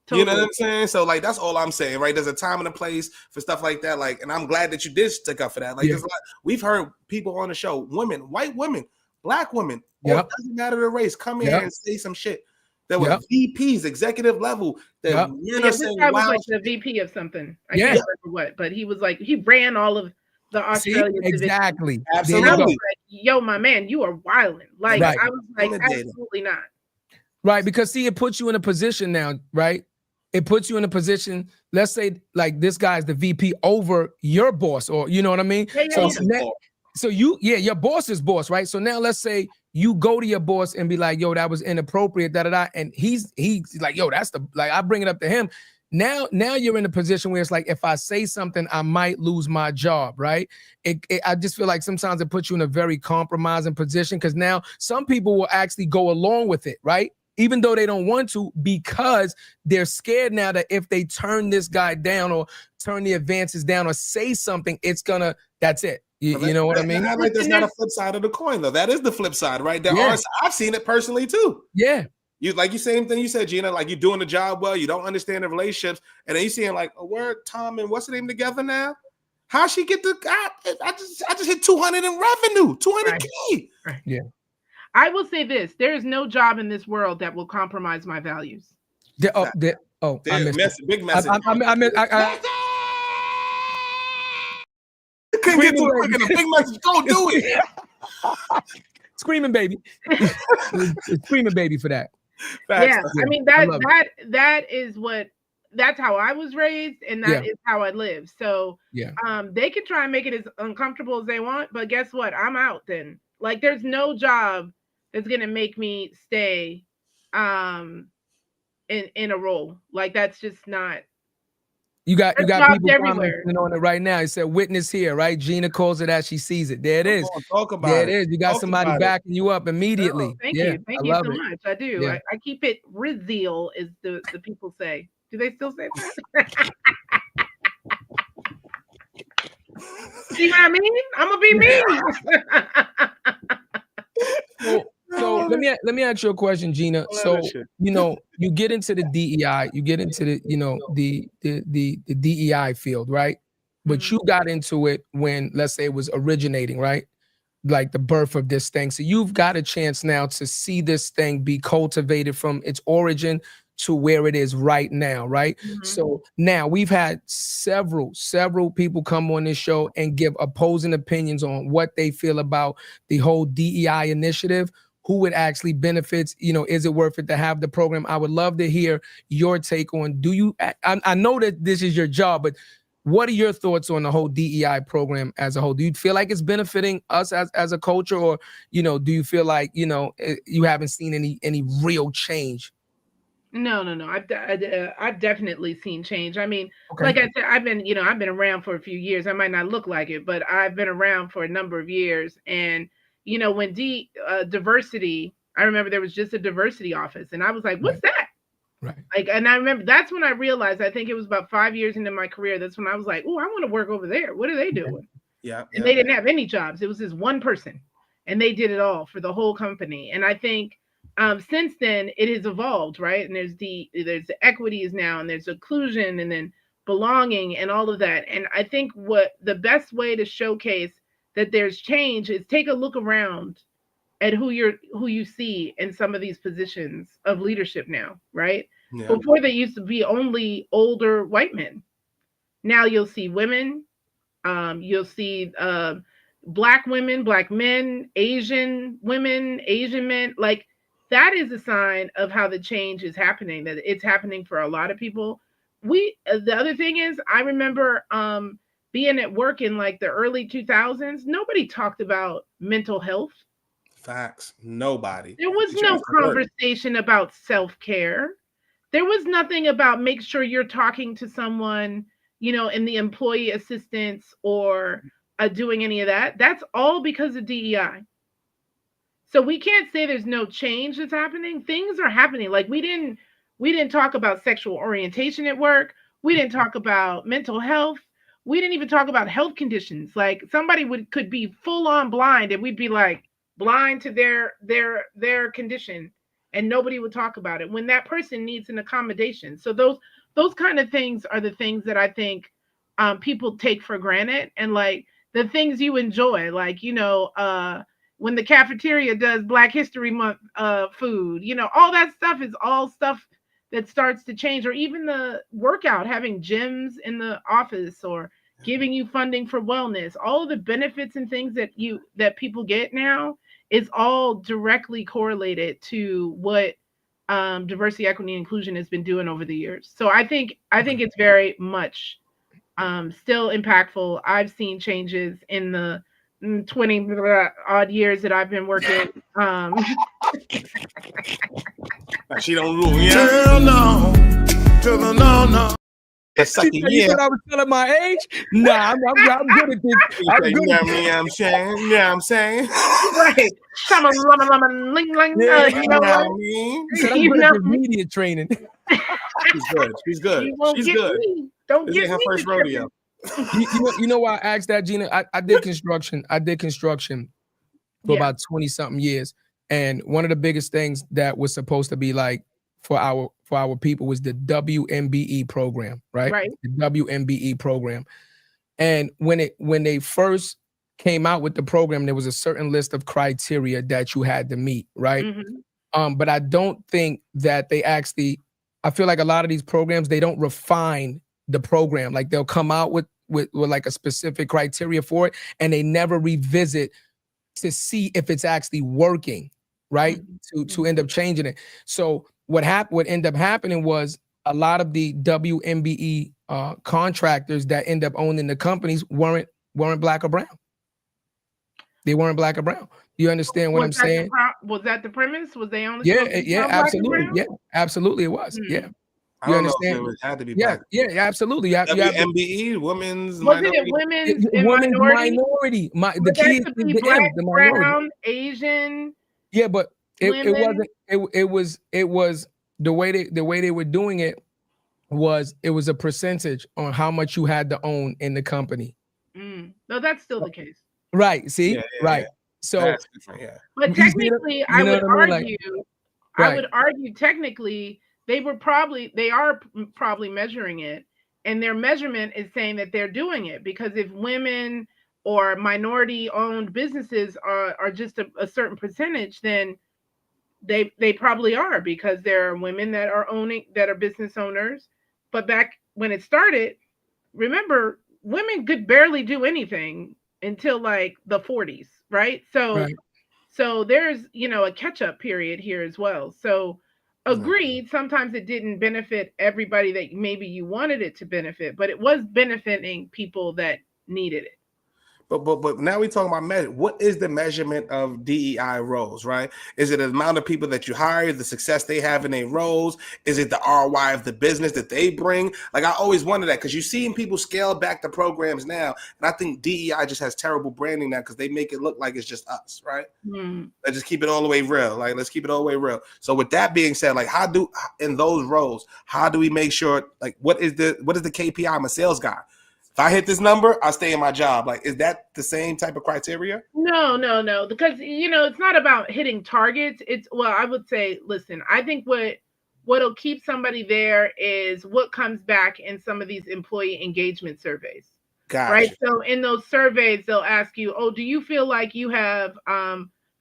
Totally. You know what I'm saying? So like that's all I'm saying, right? There's a time and a place for stuff like that. Like, and I'm glad that you did stick up for that. Like, we've heard people on the show, women, white women, black women, it doesn't matter the race, come here and say some shit. There were VPs, executive level. That this guy was like the VP of something. I can't remember what, but he was like, he ran all of the Australian exactly. Absolutely. I was like, yo, my man, you are wilding. Like I was like, absolutely not. Right, because see, it puts you in a position now, right? It puts you in a position, let's say like this guy's the VP over your boss, or you know what I mean? So your boss is boss, right? So now let's say you go to your boss and be like, yo, that was inappropriate, da-da-da. And he's like, yo, that's I bring it up to him. Now you're in a position where it's like, if I say something, I might lose my job, right? I just feel like sometimes it puts you in a very compromising position because now some people will actually go along with it, right? Even though they don't want to, because they're scared now that if they turn this guy down or turn the advances down or say something, that's it. You know what I mean? Like that's not a flip side of the coin, though. That is the flip side, right? There are. I've seen it personally too. Yeah. You like you same thing you said, Gena. Like you're doing the job well, you don't understand the relationships, and then you seeing like, oh, where Tom and what's the name together now? How she get the? I just hit 200 in revenue, 200K. Right. Yeah. I will say this: there is no job in this world that will compromise my values. I missed big message. I couldn't get to it. A big message. Go do it. Screaming baby. Screaming baby for that. Yeah, I mean that's how I was raised, and that is how I live. So they can try and make it as uncomfortable as they want, but guess what? I'm out then. Like there's no job that's gonna make me stay in a role. Like that's just not. You got people everywhere on it right now. It said witness here, right? Gena calls it as she sees it. There it is. Talk about it is. You got somebody backing you up immediately. Oh, thank you so much. I do. Yeah. I keep it real, as the people say. Do they still say that? See what I mean? I'm gonna be mean. So let me ask you a question, Gena. So you get into the DEI, you get into the DEI field, right? But you got into it when, let's say, it was originating, right? Like the birth of this thing. So you've got a chance now to see this thing be cultivated from its origin to where it is right now, right? So now we've had several people come on this show and give opposing opinions on what they feel about the whole DEI initiative, who it actually benefits. Is it worth it to have the program? I would love to hear your take on, I know that this is your job, but what are your thoughts on the whole DEI program as a whole? Do you feel like it's benefiting us as a culture, or, do you feel like, you haven't seen any real change? No. I've definitely seen change. I mean, like I said, I've been around for a few years. I might not look like it, but I've been around for a number of years. And, when diversity, I remember there was just a diversity office, and I was like, what's that? Right. Like, and I remember that's when I realized, I think it was about 5 years into my career. That's when I was like, oh, I want to work over there. What are they doing? Yeah. And they didn't have any jobs. It was this one person, and they did it all for the whole company. And I think since then it has evolved, right? And there's the equities now, and there's inclusion, and then belonging, and all of that. And I think what the best way to showcase that there's change is take a look around at who you see in some of these positions of leadership now, right? Yeah. Before they used to be only older white men. Now you'll see women, you'll see Black women, Black men, Asian women, Asian men. Like that is a sign of how the change is happening, that it's happening for a lot of people. The other thing is, I remember being at work in like the early 2000s, nobody talked about mental health. Facts. Nobody. There was no conversation about self-care. There was nothing about make sure you're talking to someone, in the employee assistance or doing any of that. That's all because of DEI. So we can't say there's no change that's happening. Things are happening. Like we didn't talk about sexual orientation at work. We didn't talk about mental health. We didn't even talk about health conditions. Like somebody could be full on blind and we'd be like blind to their condition and nobody would talk about it when that person needs an accommodation. So those kind of things are the things that I think people take for granted, and like the things you enjoy, like, when the cafeteria does Black History Month food, all that stuff is all stuff that starts to change. Or even the workout, having gyms in the office or giving you funding for wellness, all of the benefits and things that people get now is all directly correlated to what diversity, equity, and inclusion has been doing over the years. So I think it's very much still impactful. I've seen changes in the 20 odd years that I've been working. She don't rule. Yeah. No. You said I was telling my age? Nah, I'm good at this. I'm good at this. I'm saying. Yeah, I'm saying. Right. You said I'm good at this media training. She's good. She's good. Don't this get ain't her first rodeo. You know why I asked that, Gina? I did construction. For about 20 something years. And one of the biggest things that was supposed to be like for our people was the WMBE program, right? Right. The WMBE program. And when they first came out with the program, there was a certain list of criteria that you had to meet, right? Mm-hmm. But I don't think that I feel like a lot of these programs, they don't refine the program. Like they'll come out with like a specific criteria for it, and they never revisit to see if it's actually working, right? Mm-hmm. To end up changing it. So what ended up happening was a lot of the WMBE contractors that end up owning the companies weren't Black or brown. They weren't Black or brown. You understand what I'm saying? Was that the premise? Was they only? Yeah, absolutely. Yeah, absolutely, it was. Mm-hmm. Yeah. I don't know if it had to be Black. Yeah, absolutely. WMBE, women's minority. Women's minority. The key is the Black, minority. Brown, Asian. Yeah, but it wasn't. It was the way they were doing it was a percentage on how much you had to own in the company. No, that's still the case. Right. See. Right. Yeah. So. Yeah. But technically, I would argue technically. They are probably measuring it, and their measurement is saying that they're doing it, because if women or minority-owned businesses are just a certain percentage, then they probably are, because there are women that are business owners. But back when it started, remember, women could barely do anything until like the 40s, right? So there's a catch-up period here as well. So. Agreed. Sometimes it didn't benefit everybody that maybe you wanted it to benefit, but it was benefiting people that needed it. But now we're talking about what is the measurement of DEI roles, right? Is it the amount of people that you hire, the success they have in their roles? Is it the ROI of the business that they bring? Like, I always wonder that, because you're seeing people scale back the programs now, and I think DEI just has terrible branding now because they make it look like it's just us, right? Let's just keep it all the way real. Like, let's keep it all the way real. So with that being said, like, in those roles, how do we make sure, like, what is the KPI? I'm a sales guy. If I hit this number, I stay in my job. Like, is that the same type of criteria? No. Because, it's not about hitting targets. I would say, listen, I think what'll keep somebody there is what comes back in some of these employee engagement surveys. Gotcha. Right. So in those surveys, they'll ask you, do you feel like you have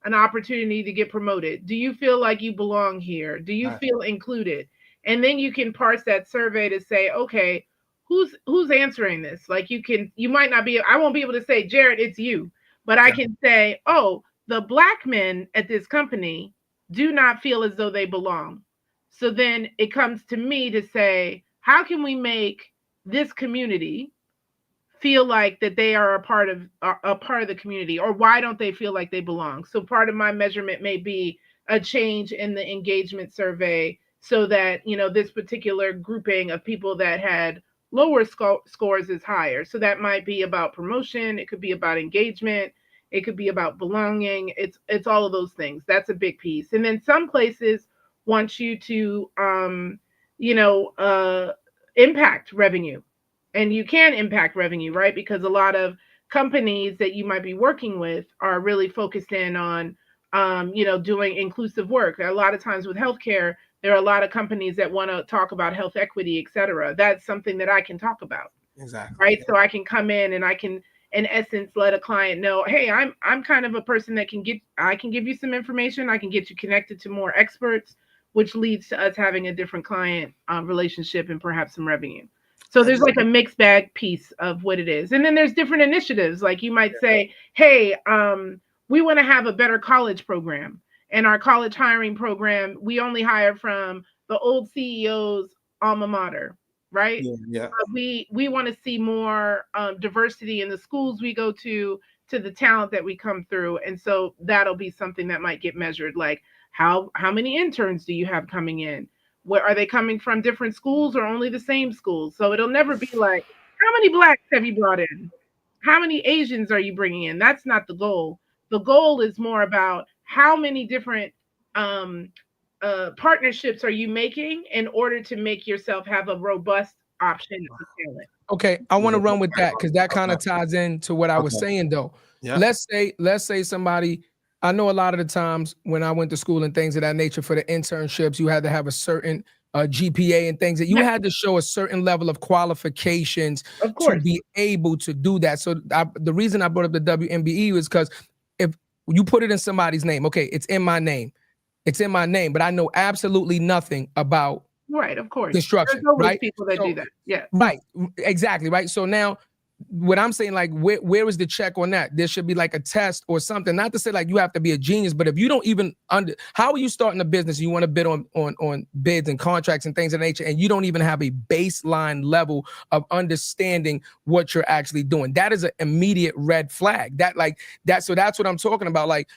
an opportunity to get promoted? Do you feel like you belong here? Do you feel included? And then you can parse that survey to say, okay, who's answering this? Like you might not be, I won't be able to say, Jarrett, it's you, but I can say, oh, the Black men at this company do not feel as though they belong. So then it comes to me to say, how can we make this community feel like that they are a part of the community, or why don't they feel like they belong? So part of my measurement may be a change in the engagement survey so that, this particular grouping of people that had lower scores is higher. So that might be about promotion. It could be about engagement. It could be about belonging. It's all of those things. That's a big piece. And then some places want you to, impact revenue. And you can impact revenue, right? Because a lot of companies that you might be working with are really focused in on, doing inclusive work. A lot of times with healthcare, there are a lot of companies that want to talk about health equity, et cetera. That's something that I can talk about. Exactly. Right. So I can come in and I can, in essence, let a client know, hey, I'm kind of a person that I can give you some information. I can get you connected to more experts, which leads to us having a different client relationship and perhaps some revenue. So there's like a mixed bag piece of what it is. And then there's different initiatives. Like you might say, hey, we want to have a better college program. And our college hiring program, we only hire from the old CEO's alma mater, right? Yeah. We want to see more diversity in the schools we go to the talent that we come through. And so that'll be something that might get measured. Like how many interns do you have coming in? Where are they coming from? Different schools or only the same schools? So it'll never be like, how many Blacks have you brought in? How many Asians are you bringing in? That's not the goal. The goal is more about how many different partnerships are you making in order to make yourself have a robust option of talent. Okay, I want to run with that because that kind of ties into what I was saying though. Yeah. Let's say somebody, I know a lot of the times when I went to school and things of that nature for the internships, you had to have a certain GPA and things that you had to show a certain level of qualifications to be able to do that. So the reason I brought up the WMBE was because if you put it in somebody's name, okay, it's in my name, but I know absolutely nothing about construction. There's always right? people that do that. Yeah. Right. Exactly. Right. So now what I'm saying, like, where is the check on that? There should be like a test or something. Not to say like you have to be a genius, but if you don't even how are you starting a business? You want to bid on bids and contracts and things of that nature, and you don't even have a baseline level of understanding what you're actually doing. That is an immediate red flag. So that's what I'm talking about. Like,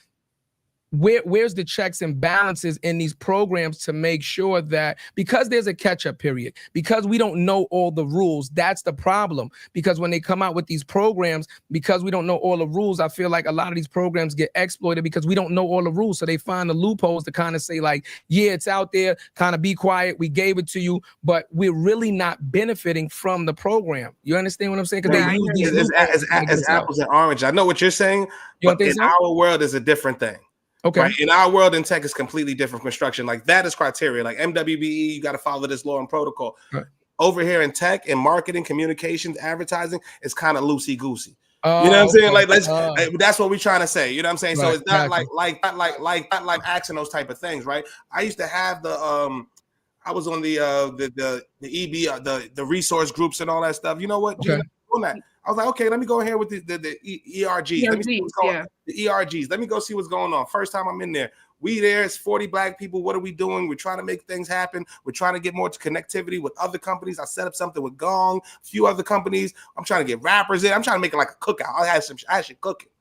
where's the checks and balances in these programs to make sure that, because there's a catch-up period, because we don't know all the rules, that's the problem. Because when they come out with these programs, because we don't know all the rules, I feel like a lot of these programs get exploited because we don't know all the rules. So they find the loopholes to kind of say like, yeah, it's out there, kind of be quiet, we gave it to you, but we're really not benefiting from the program. You understand what I'm saying? Because they use these it's apples and oranges. I know what you're saying, but in our world is a different thing. Okay. Right? In our world, in tech is completely different from construction. Like that is criteria. Like MWBE, you got to follow this law and protocol. Right. Over here in tech and marketing, communications, advertising, it's kind of loosey goosey. You know what I'm saying? Like that's what we're trying to say. You know what I'm saying? Right. So it's not like asking those type of things, right? I used to have I was on the EB, the resource groups and all that stuff. You know what? Okay. On that. I was like, okay, let me go here with the ERGs. Let me see what's going on. The ERGs. Let me go see what's going on. First time I'm in there. We there, it's 40 Black people. What are we doing? We're trying to make things happen. We're trying to get more connectivity with other companies. I set up something with Gong, a few other companies. I'm trying to get rappers in. I'm trying to make it like a cookout. I should cook it.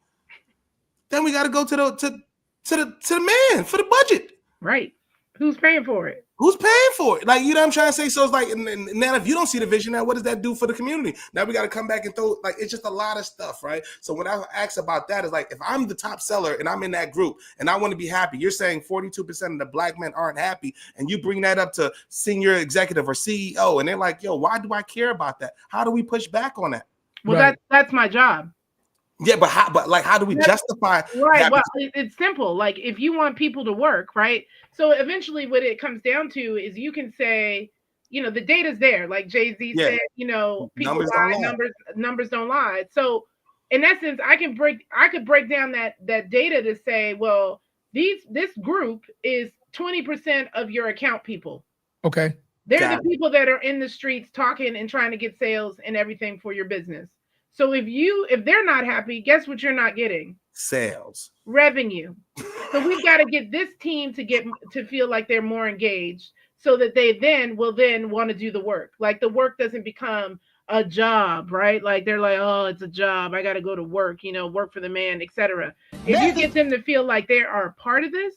Then we got to go to the man for the budget. Right. Who's paying for it? Who's paying for it? Like, you know what I'm trying to say? So it's like, and now if you don't see the vision, now what does that do for the community? Now we got to come back and throw, like, it's just a lot of stuff, right? So when I ask about that, is like, if I'm the top seller and I'm in that group and I want to be happy, you're saying 42% of the Black men aren't happy, and you bring that up to senior executive or CEO, and they're like, yo, why do I care about that? How do we push back on that? Well, that's my job. Yeah, but how do we justify? Right. Well, it's simple. Like, if you want people to work, right? So eventually what it comes down to is you can say, the data's there. Like Jay-Z said, people lie, numbers don't lie. So in essence, I could break down that data to say, well, this group is 20% of your account people. Okay. They're the people that are in the streets talking and trying to get sales and everything for your business. So if they're not happy, guess what you're not getting? Sales. Revenue. So we've got to get this team to feel like they're more engaged so that they will want to do the work. Like the work doesn't become a job, right? Like they're like, oh, it's a job. I got to go to work, work for the man, etc. If you get them to feel like they are a part of this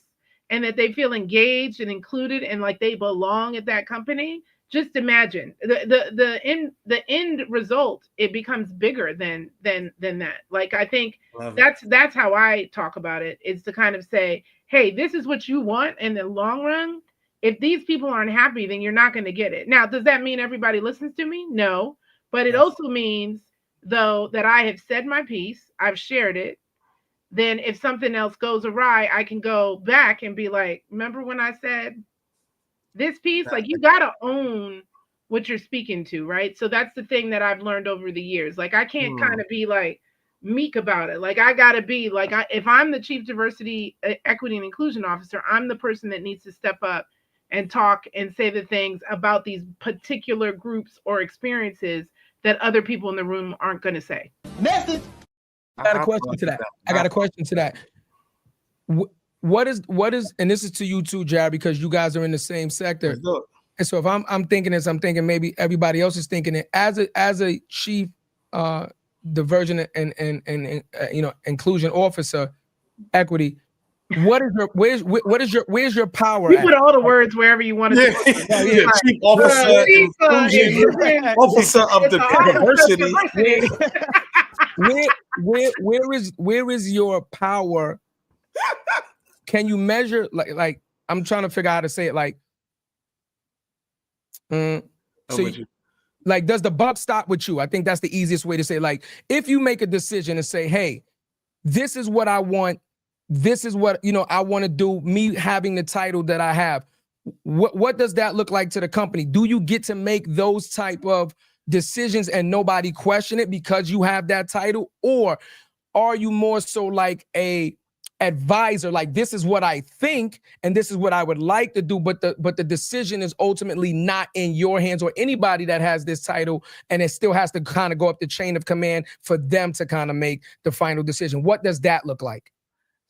and that they feel engaged and included and like they belong at that company, just imagine the end result. It becomes bigger than that. Like I think that's how I talk about it. Is to kind of say, hey, this is what you want in the long run. If these people aren't happy, then you're not going to get it. Now, does that mean everybody listens to me? No. But it also means, though, that I have said my piece, I've shared it. Then if something else goes awry, I can go back and be like, remember when I said this piece? Like, you got to own what you're speaking to, right? So that's the thing that I've learned over the years. Like, I can't kind of be like meek about it. Like, I got to be like, if I'm the Chief Diversity, Equity, and Inclusion Officer, I'm the person that needs to step up and talk and say the things about these particular groups or experiences that other people in the room aren't going to say. Message. I got a question to that. What is, and this is to you too, Jarrett, because you guys are in the same sector. And so if I'm thinking this, I'm thinking maybe everybody else is thinking it. As a chief diversion and inclusion officer, equity, where's your power? You put all the words wherever you want to. Chief officer of diversity. Where is your power? Can you measure like I'm trying to figure out how to say it like like does the buck stop with you? I think that's the easiest way to say it. Like if you make a decision and say, hey, this is what I want, this is what I want to do, me having the title that I have, what does that look like to the company? Do you get to make those type of decisions and nobody question it because you have that title? Or are you more so like a advisor, like this is what I think and this is what I would like to do, but the decision is ultimately not in your hands or anybody that has this title, and it still has to kind of go up the chain of command for them to kind of make the final decision? What does that look like?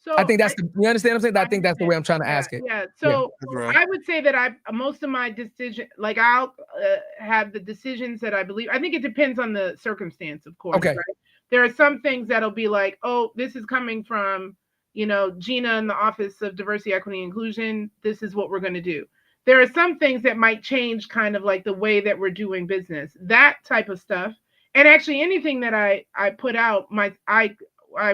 So I think you understand what I'm saying? I think that's the way I'm trying to ask it. Yeah. So I would say that most of my decision, like I'll have the decisions that I believe. I think it depends on the circumstance, of course. Okay. Right? There are some things that'll be like, oh, this is coming from, Gena in the Office of Diversity, Equity, and Inclusion. This is what we're going to do. There are some things that might change kind of like the way that we're doing business, that type of stuff. And actually anything that I put out, I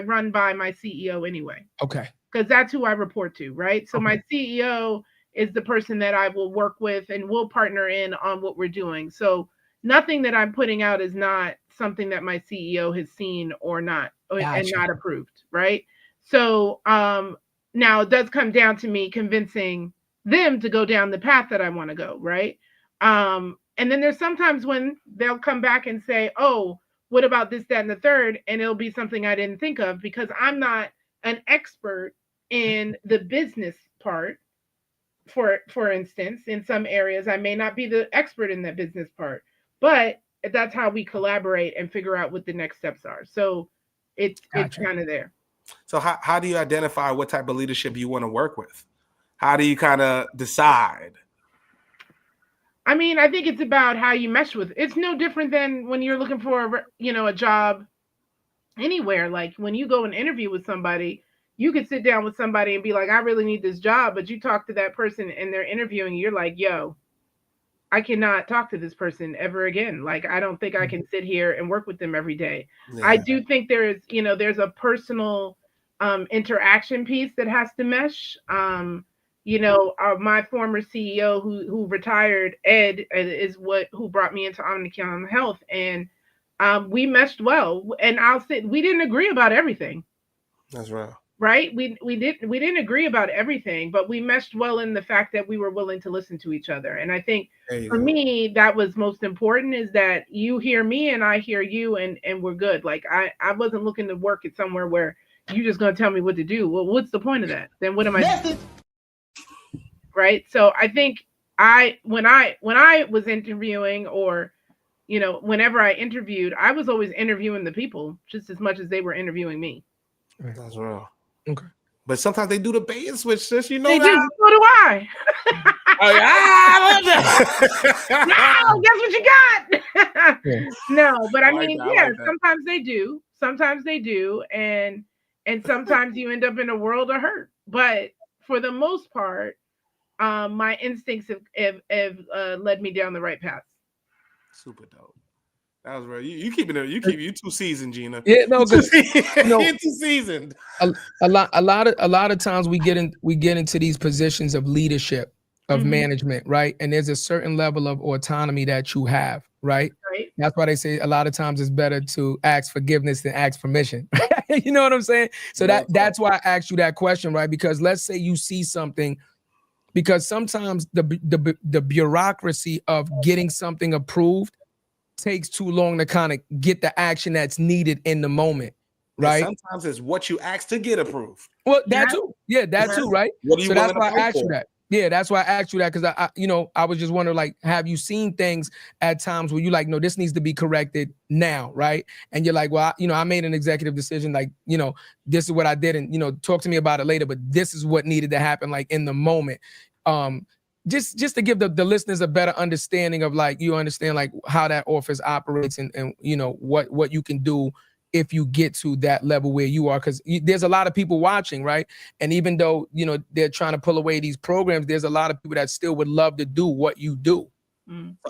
run by my CEO anyway. Okay. Because that's who I report to, right? So my CEO is the person that I will work with and we'll partner in on what we're doing. So nothing that I'm putting out is not something that my CEO has seen or not, and not approved, right? So now it does come down to me convincing them to go down the path that I want to go, right? And then there's sometimes when they'll come back and say, oh, what about this, that, and the third? And it'll be something I didn't think of because I'm not an expert in the business part. For instance, in some areas, I may not be the expert in that business part, but that's how we collaborate and figure out what the next steps are. So it's kind of there. So how do you identify what type of leadership you want to work with? How do you kind of decide? I mean, I think it's about how you mesh with. It's no different than when you're looking for, a job anywhere. Like when you go and interview with somebody, you could sit down with somebody and be like, I really need this job. But you talk to that person and they're interviewing, you're like, yo, I cannot talk to this person ever again. Like, I don't think I can sit here and work with them every day. Yeah. I do think there's a personal interaction piece that has to mesh. My former CEO who retired, Ed, is who brought me into Omnicom Health, and we meshed well. And I'll say we didn't agree about everything. That's right. right? We didn't agree about everything, but we meshed well in the fact that we were willing to listen to each other. And I think for me, that was most important, is that you hear me and I hear you, and we're good. Like I wasn't looking to work at somewhere where you're just going to tell me what to do. Well, what's the point of that? Then what am I doing? Right? So I think when I was interviewing, or whenever I interviewed, I was always interviewing the people just as much as they were interviewing me. That's real. Okay. But sometimes they do the bait and switch, sis. You know they that? do. So do I. Oh, yeah. I love that. No, guess what you got? Yeah. No, but I mean, like sometimes they do. Sometimes they do. And sometimes you end up in a world of hurt. But for the most part, my instincts have led me down the right path. Super dope. That was real. You keeping it. You too seasoned, Gena. Yeah, no, because you're too seasoned. A lot of times we get into these positions of leadership, of management, right? And there's a certain level of autonomy that you have, right? Right. That's why they say a lot of times it's better to ask forgiveness than ask permission. You know what I'm saying? So that's why I asked you that question, right? Because let's say you see something, because sometimes the bureaucracy of getting something approved takes too long to kind of get the action that's needed in the moment, right? And sometimes it's what you ask to get approved. Well, that too. Yeah, that too, right? So that's why I asked you that. Yeah, that's why I asked you that, because I was just wondering, like, have you seen things at times where you like, no, this needs to be corrected now, right? And you're like, well, I made an executive decision, like, this is what I did, and talk to me about it later, but this is what needed to happen, like, in the moment. Just to give the listeners a better understanding of, like, you understand, like, how that office operates, and what you can do if you get to that level where you are, because there's a lot of people watching, right? And even though they're trying to pull away these programs, there's a lot of people that still would love to do what you do.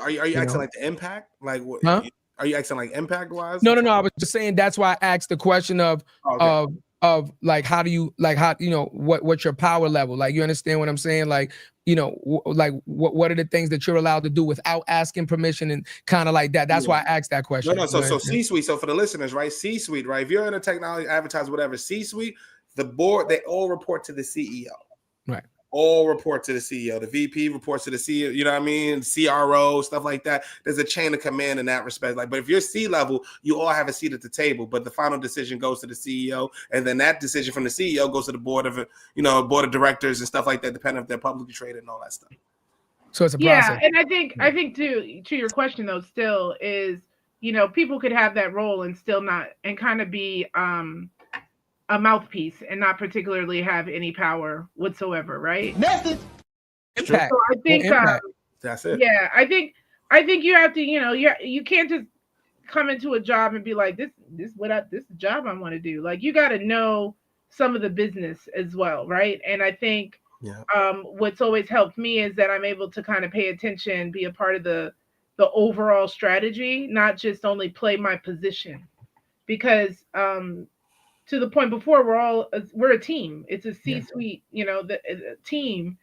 Are you acting like the impact? Like what? Huh? Are you acting like impact wise? No. I was just saying, that's why I asked the question of like, how do you, like, how what's your power level? Like, you understand what I'm saying? Like, like what are the things that you're allowed to do without asking permission, and kind of like that. That's why I asked that question. No. So C-suite. So for the listeners, right? C-suite, right? If you're in a technology, advertise, whatever, C-suite, the board, they all report to the CEO. Right. All report to the CEO. The VP reports to the CEO, you know what I mean? CRO, stuff like that. There's a chain of command in that respect. Like, but if you're C-level, you all have a seat at the table, but the final decision goes to the CEO, and then that decision from the CEO goes to the board of directors and stuff like that, depending if they're publicly traded and all that stuff. So it's a process. Yeah, and I think to your question though, still is, people could have that role and still not, and kind of be a mouthpiece and not particularly have any power whatsoever, right? Message. Impact. So I think that's it. Yeah, I think you have to, you can't just come into a job and be like, this is the job I want to do. Like, you got to know some of the business as well, right? And I think what's always helped me is that I'm able to kind of pay attention, be a part of the overall strategy, not just only play my position, because to the point before, we're a team. It's a C-suite, a team,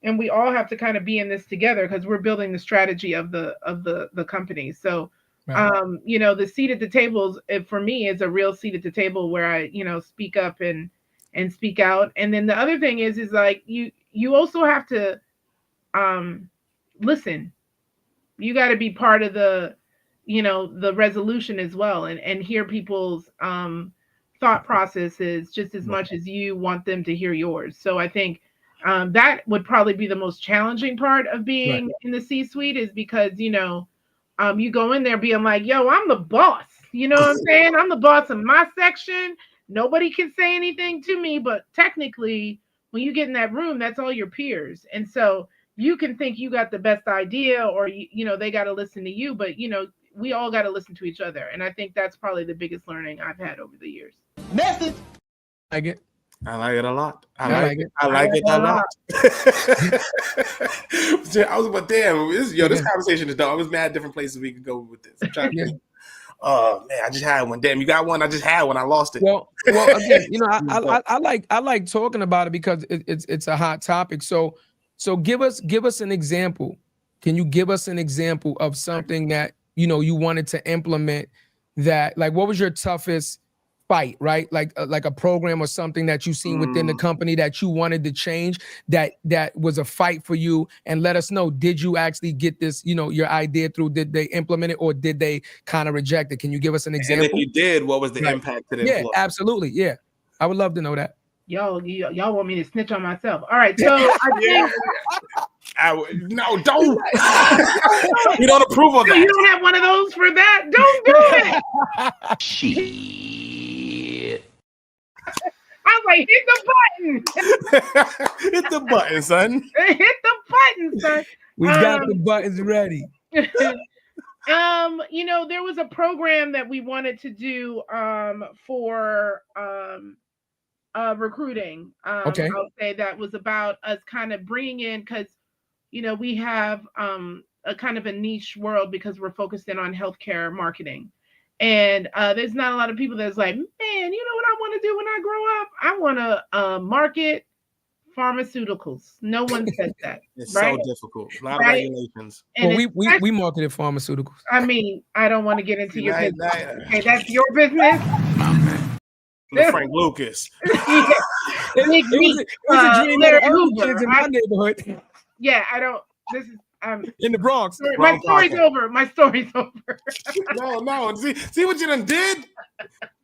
and we all have to kind of be in this together, because we're building the strategy of the company. So, the seat at the table for me is a real seat at the table where I, speak up and speak out. And then the other thing is like you also have to listen. You got to be part of the resolution as well, and hear people's thought processes just as much as you want them to hear yours. So I think that would probably be the most challenging part of being in the C-suite, is because, you go in there being like, yo, I'm the boss. You know what I'm saying? I'm the boss of my section. Nobody can say anything to me, but technically when you get in that room, that's all your peers. And so you can think you got the best idea, or, they got to listen to you, but, we all got to listen to each other. And I think that's probably the biggest learning I've had over the years. Message. I like it a lot. I like it a lot. This conversation is done. I was mad different places we could go with this. I'm trying to think. Oh man, I just had one. Damn, you got one. I just had one. I lost it. Well, again, I like talking about it because it's a hot topic. So give us an example. Can you give us an example of something that you wanted to implement, that, like, what was your toughest fight, right? Like a program or something that you seen within the company that you wanted to change, that was a fight for you, and let us know, did you actually get this, your idea through? Did they implement it, or did they kind of reject it? Can you give us an example? And if you did, what was the impact to the employee? Yeah, absolutely. Yeah, I would love to know that. Y'all want me to snitch on myself? All right, so I think no, don't. We don't approve of that. You don't have one of those for that? Don't do it. Shit. I was like, hit the button. Hit the button, son. Hit the button, son. We got the buttons ready. There was a program that we wanted to do for recruiting. Okay. I'll say that was about us kind of bringing in, because we have a kind of a niche world because we're focused in on healthcare marketing, and there's not a lot of people that's like, man, you know what I want to do when I grow up? I want to market pharmaceuticals. No one says that. It's right? so difficult. A lot of regulations. Well, we marketed pharmaceuticals. I mean, I don't want to get into your business. Okay, that's your business. Frank Lucas. It was a dream of the kids in my neighborhood. Yeah, I don't. This is in the Bronx. My story's over. My story's over. No. See what you done did?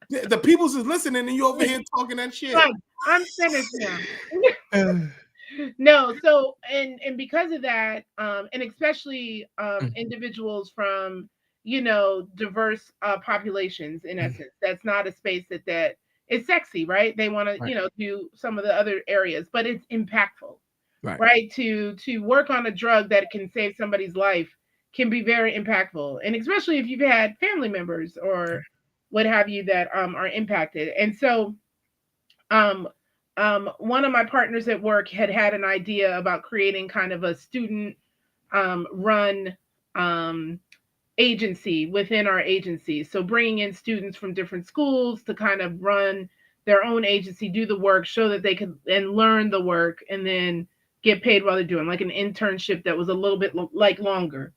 The people's is listening, and you over here talking that shit. I'm finished now. No, so and because of that, and especially individuals from diverse populations, in essence, that's not a space that is sexy, right? They want to do some of the other areas, but it's impactful, right? To work on a drug that can save somebody's life can be very impactful, and especially if you've had family members or what have you that are impacted. And so one of my partners at work had an idea about creating kind of a student run agency within our agency. So bringing in students from different schools to kind of run their own agency, do the work, show that they could and learn the work, and then get paid while they're doing, like an internship that was a little bit longer.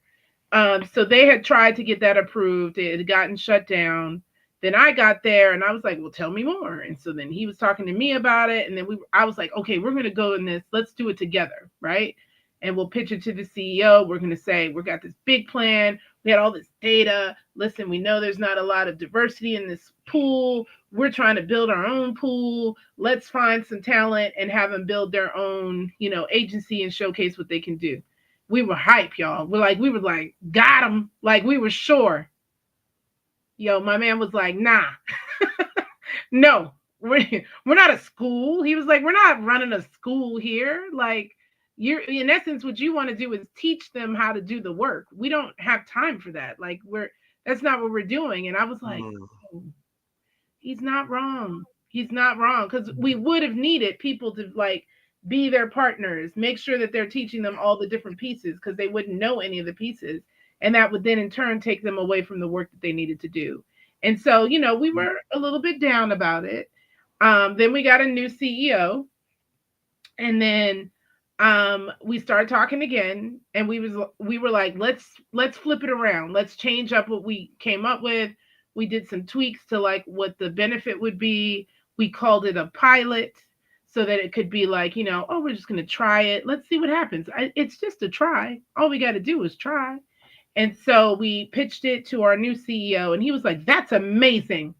So they had tried to get that approved. It had gotten shut down. Then I got there and I was like, well, tell me more. And so then he was talking to me about it. And then I was like, okay, we're going to go in this. Let's do it together. Right. And we'll pitch it to the CEO. We're going to say, we got this big plan. We had all this data. Listen, we know there's not a lot of diversity in this pool. We're trying to build our own pool. Let's find some talent and have them build their own, agency and showcase what they can do. We were hype, y'all. We were like, got them. Like, we were sure. Yo, my man was like, nah, no, we're not a school. He was like, we're not running a school here. Like, you're, in essence, what you want to do is teach them how to do the work. We don't have time for that. Like, that's not what we're doing. And I was like, oh, he's not wrong. He's not wrong. Because we would have needed people to be their partners, make sure that they're teaching them all the different pieces, because they wouldn't know any of the pieces. And that would then in turn take them away from the work that they needed to do. And so, we were a little bit down about it. Then we got a new CEO. And then we started talking again. And we were like, let's flip it around. Let's change up what we came up with. We did some tweaks to what the benefit would be. We called it a pilot so that it could be oh, we're just going to try it. Let's see what happens. It's just a try. All we got to do is try. And so we pitched it to our new CEO, and he was like, that's amazing.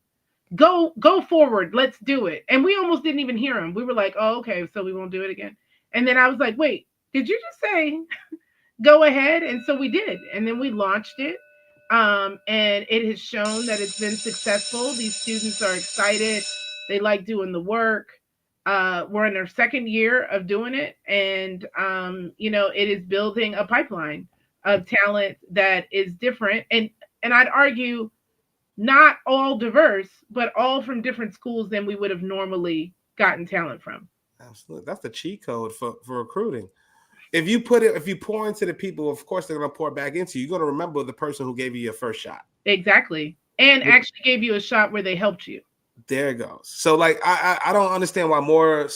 Go forward. Let's do it. And we almost didn't even hear him. We were like, oh, okay, so we won't do it again. And then I was like, wait, did you just say go ahead? And so we did. And then we launched it. And it has shown that it's been successful. These students are excited. They like doing the work. We're in our second year of doing it. And, it is building a pipeline of talent that is different. And I'd argue not all diverse, but all from different schools than we would have normally gotten talent from. Absolutely. That's the cheat code for recruiting. If you pour into the people, of course, they're going to pour back into you. You're going to remember the person who gave you your first shot. Exactly. And actually gave you a shot where they helped you. There it goes. So I don't understand why more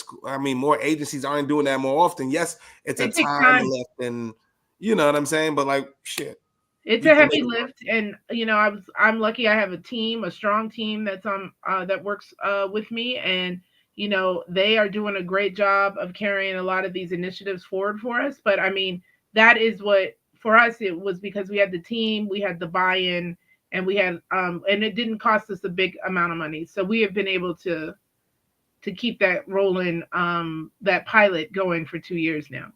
agencies aren't doing that more often. Yes, it's a time left, and you know what I'm saying? But shit. It's a heavy lift, and I'm lucky. I have a strong team that's that works with me, and they are doing a great job of carrying a lot of these initiatives forward for us. But I mean, that is what for us it was, because we had the team, we had the buy-in, and we had and it didn't cost us a big amount of money, so we have been able to keep that rolling, that pilot going for 2 years now.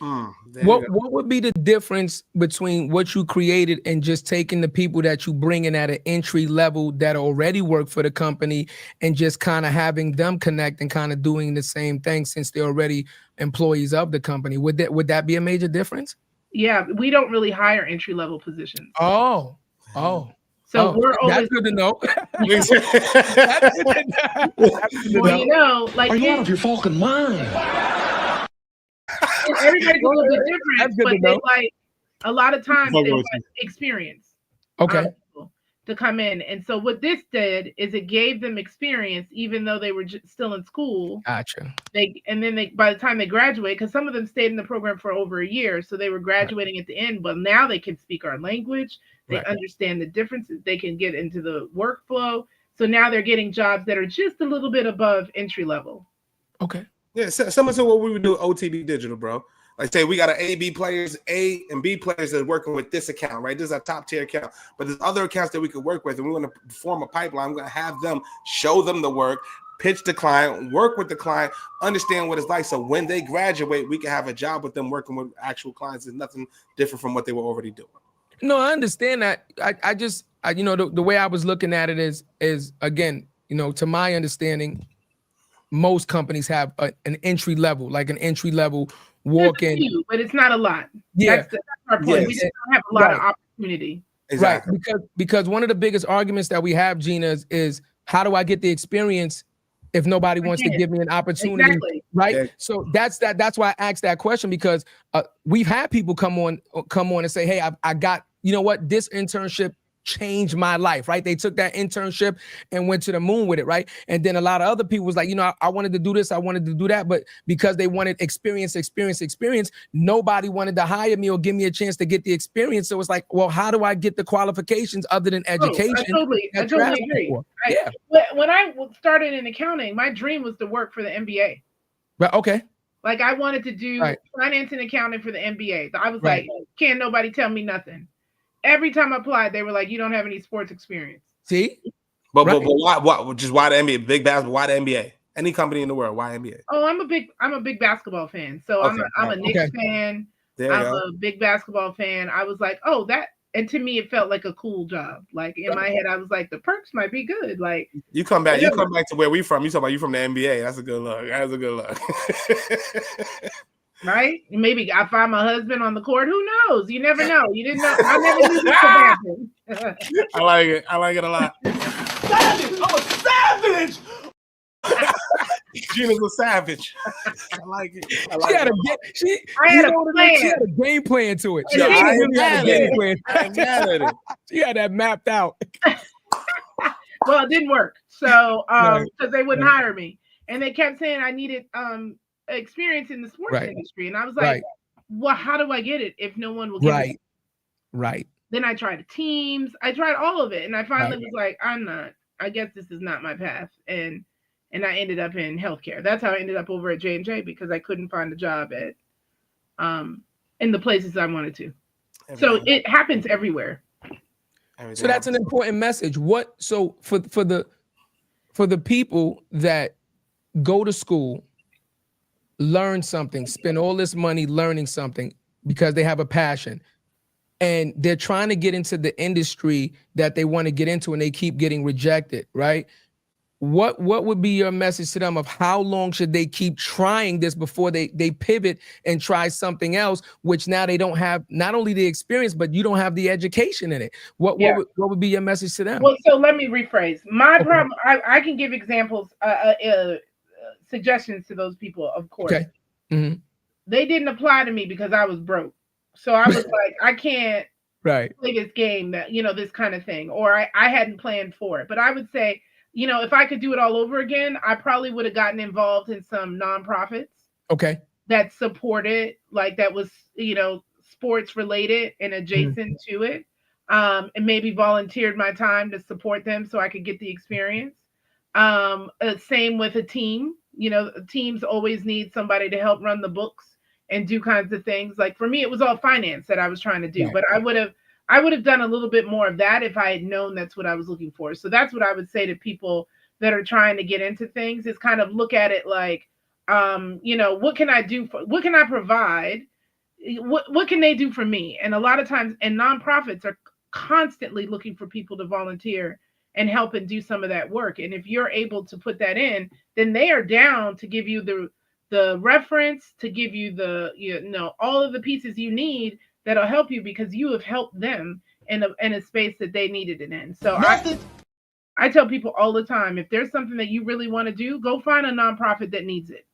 What would be the difference between what you created and just taking the people that you bring in at an entry level that already work for the company and just kind of having them connect and kind of doing the same thing since they're already employees of the company? Would that be a major difference? Yeah, we don't really hire entry level positions. So we're always, that's good to know. Well, like, are you out of your fucking mind? Everybody's a little bit different, but they like a lot of times they want experience. Okay. To come in, and so what this did is it gave them experience, even though they were still in school. Gotcha. Then by the time they graduate, because some of them stayed in the program for over a year, so they were graduating at the end. But now they can speak our language. They understand the differences. They can get into the workflow. So now they're getting jobs that are just a little bit above entry level. Okay. Yeah, similar to what we would do at OTB Digital, bro. Like, say we got A and B players that are working with this account, right? This is our top tier account, but there's other accounts that we could work with, and we want to form a pipeline. We're going to have them show them the work, pitch the client, work with the client, understand what it's like. So when they graduate, we can have a job with them working with actual clients. It's nothing different from what they were already doing. No, I understand that. I just the way I was looking at it is again, to my understanding, most companies have an entry level walk-in. But it's not a lot. Yeah. That's our point. Yes. We just don't have a lot of opportunity. Exactly. Right. Because one of the biggest arguments that we have, Gena, is how do I get the experience if nobody wants to give me an opportunity? Exactly. Right. Yeah. So that's why I asked that question, because we've had people come on and say, hey, I got, this internship changed my life, right? They took that internship and went to the moon with it, right? And then a lot of other people was like, I wanted to do this, I wanted to do that, but because they wanted experience, nobody wanted to hire me or give me a chance to get the experience. So it's like, well, how do I get the qualifications other than education? I totally agree. When I started in accounting, my dream was to work for the MBA. Right. Okay. Like, I wanted to do finance and accounting for the MBA. I was like, can't nobody tell me nothing. Every time I applied, they were like, "You don't have any sports experience." See, but why? Just why the NBA? Big basketball. Why the NBA? Any company in the world. Why NBA? Oh, I'm a big basketball fan. So I'm a Knicks fan. I'm a big basketball fan. I was like, oh, that. And to me, it felt like a cool job. Like, in my head, I was like, the perks might be good. Like, you come back to where we from. You talk about you from the NBA. That's a good look. Right? Maybe I find my husband on the court. Who knows? You never know. You didn't know. I never knew this could happen. I like it. I like it a lot. Savage! I'm a savage! Gena's a savage. I like it. She had a game plan to it. She had that mapped out. Well, it didn't work. So, because they wouldn't hire me. And they kept saying I needed experience in the sports industry. And I was like, well, how do I get it if no one will give it? Right. Then I tried Teams. I tried all of it. And I finally was like, I guess this is not my path. And I ended up in healthcare. That's how I ended up over at J&J, because I couldn't find a job at in the places I wanted to. So it happens everywhere. So that's an important message. So for the people that go to school, learn something, spend all this money learning something because they have a passion, and they're trying to get into the industry that they want to get into and they keep getting rejected, right? What would be your message to them of how long should they keep trying this before they pivot and try something else, which now they don't have not only the experience, but you don't have the education in it? What would be your message to them? Well, so let me rephrase. My problem, I can give examples, suggestions to those people, of course. Okay. Mm-hmm. They didn't apply to me because I was broke. So I was like, I can't play this game, that, this kind of thing, or I hadn't planned for it. But I would say, if I could do it all over again, I probably would have gotten involved in some nonprofits. Okay. That supported, like, that was, sports related and adjacent to it, and maybe volunteered my time to support them so I could get the experience. Same with a team. Teams always need somebody to help run the books and do kinds of things. Like for me, it was all finance that I was trying to do, but I would have done a little bit more of that if I had known that's what I was looking for. So that's what I would say to people that are trying to get into things, is kind of look at it like, what can I do what can I provide? What can they do for me? And a lot of times, and nonprofits are constantly looking for people to volunteer and help and do some of that work. And if you're able to put that in, then they are down to give you the reference, to give you all of the pieces you need that'll help you, because you have helped them in a space that they needed it in. So I tell people all the time, if there's something that you really want to do, go find a nonprofit that needs it.